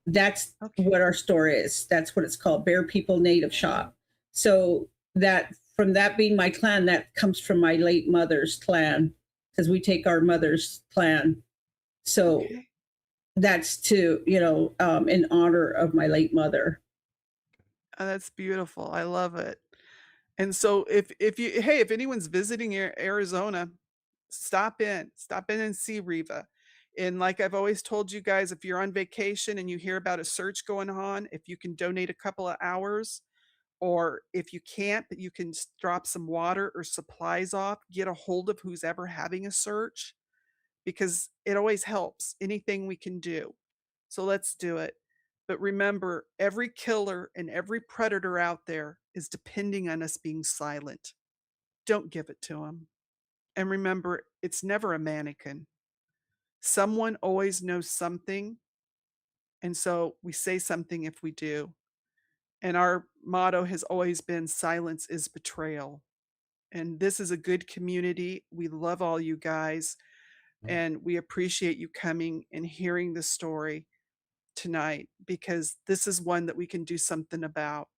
That's what our store is. That's what it's called, Bear People Native Shop. So that from that being my clan, that comes from my late mother's clan, because we take our mother's clan. So that's to, in honor of my late mother. Oh, that's beautiful. I love it. And so if anyone's visiting Arizona, stop in and see Reva. And like I've always told you guys, if you're on vacation and you hear about a search going on, if you can donate a couple of hours, or if you can't, but you can drop some water or supplies off, get a hold of who's ever having a search, because it always helps. Anything we can do. So let's do it. But remember, every killer and every predator out there is depending on us being silent. Don't give it to them. And remember, it's never a mannequin. Someone always knows something. And so we say something if we do. And our motto has always been silence is betrayal. And this is a good community. We love all you guys. And we appreciate you coming and hearing the story tonight, because this is one that we can do something about.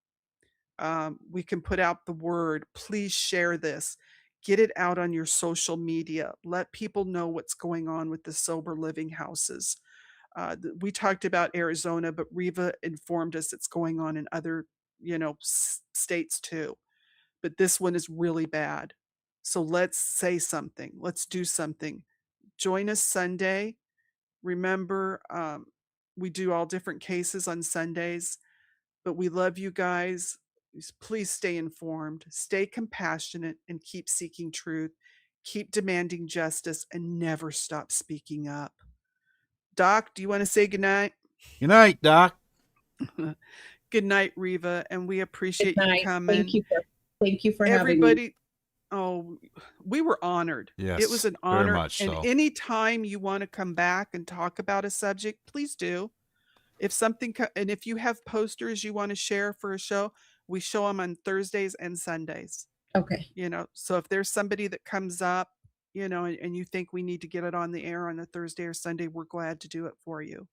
We can put out the word. Please share this. Get it out on your social media. Let people know what's going on with the sober living houses. We talked about Arizona, but Reva informed us it's going on in other, states too. But this one is really bad. So let's say something. Let's do something. Join us Sunday. Remember, we do all different cases on Sundays, but we love you guys. Please stay informed, stay compassionate, and keep seeking truth. Keep demanding justice and never stop speaking up. Doc, do you want to say goodnight? Good night, Doc. Good night, Reva, and we appreciate you coming. Thank you for having me. Oh, we were honored. Yes, it was an honor. very much so. And anytime you want to come back and talk about a subject, please do. If something, and if you have posters you want to share for a show, we show them on Thursdays and Sundays. Okay. So if there's somebody that comes up, and you think we need to get it on the air on a Thursday or Sunday, we're glad to do it for you.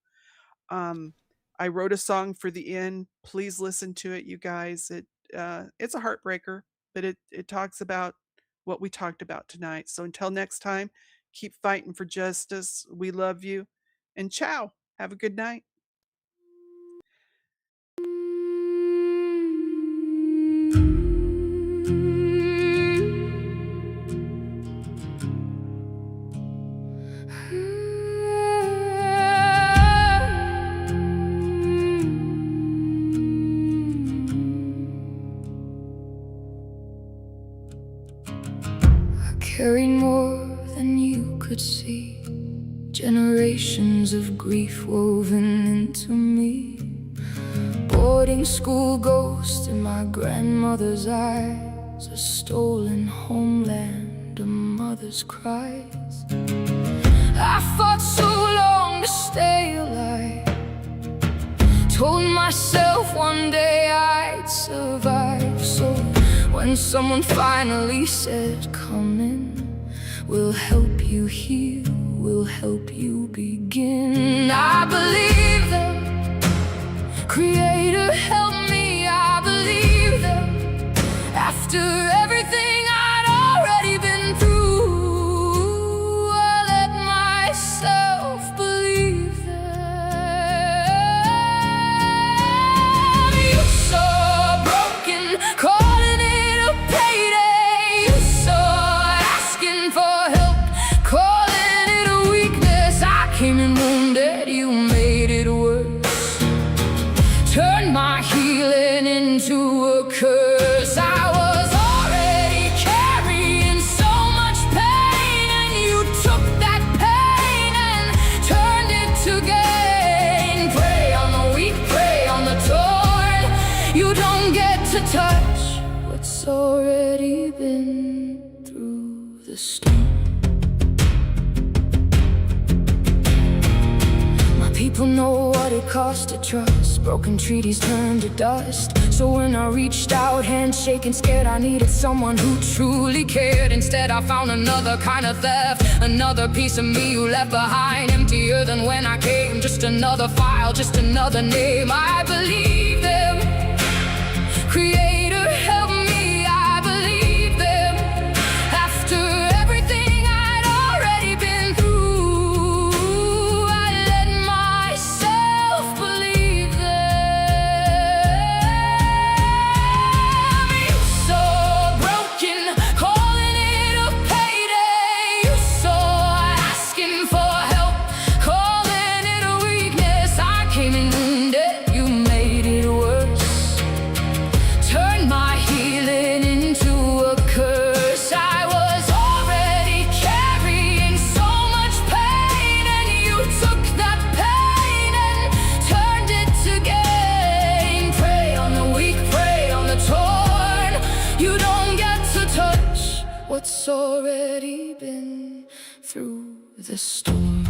I wrote a song for the inn. Please listen to it, you guys. It's a heartbreaker, but it talks about what we talked about tonight. So until next time, keep fighting for justice. We love you, and ciao. Have a good night. grief woven into me. Boarding school ghost in my grandmother's eyes, a stolen homeland, a mother's cries. I fought so long to stay alive, told myself one day I'd survive. So when someone finally said, come in, we'll help you heal, we'll help you begin, I believe them. Creator, help me, I believe them. After everything I'd already been through, I let myself believe them. You saw broken, calling it a payday. You saw asking for help, calling it a weakness. I came in wounded, you made it worse. Turned my healing into a curse. I was already carrying so much pain, and you took that pain and turned it to gain. Prey on the weak, prey on the torn. You don't get to touch what's already been through the storm. People know what it costs to trust. Broken treaties turned to dust. So when I reached out, handshaking, scared, I needed someone who truly cared. Instead I found another kind of theft, another piece of me you left behind, emptier than when I came. Just another file, just another name. I believe them. Creator, help me, I believe them. After everything I'd already been through, I let myself believe them. You saw broken, calling it a payday. You saw asking for help, calling it a weakness. I came in wounded, you made it worse. Turned my healing into a curse. I was already carrying so much pain, and you took that pain and turned it to gain. Prey on the weak, prey on the torn. You don't get to touch what's already been through the storm.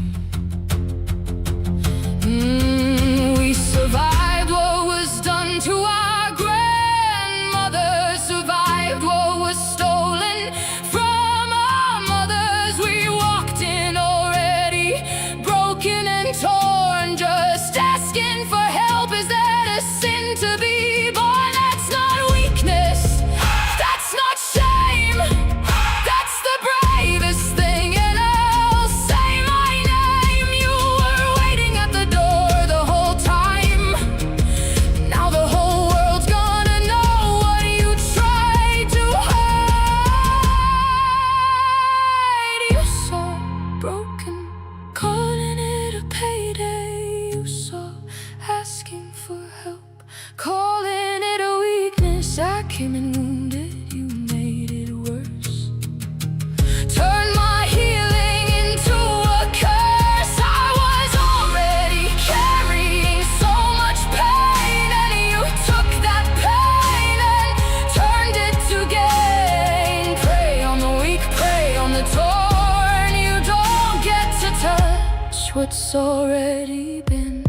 We survived what was done to our grandmothers, survived what was stolen from our mothers. We walked in already broken and torn, just asking for help. Is that a sin to be born? That's not weakness, that's not shame, that's the bravest thing. And I'll say my name. You were waiting at the door the whole time. Now the whole world's gonna know what you tried to hide. You saw broken, calling it a payday. You saw asking for help, calling it a weakness. I came in wounded, you made it worse. Turned my healing into a curse. I was already carrying so much pain, and you took that pain and turned it to gain. Prey on the weak, prey on the torn. You don't get to touch what's already been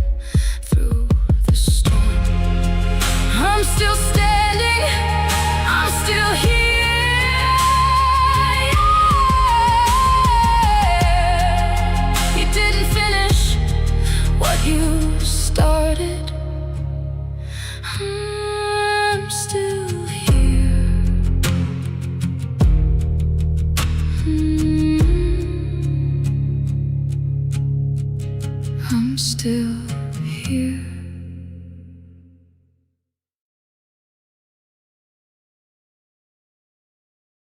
through the storm. I'm still standing, I'm still here. You didn't finish what you started. I'm still here. I'm still here.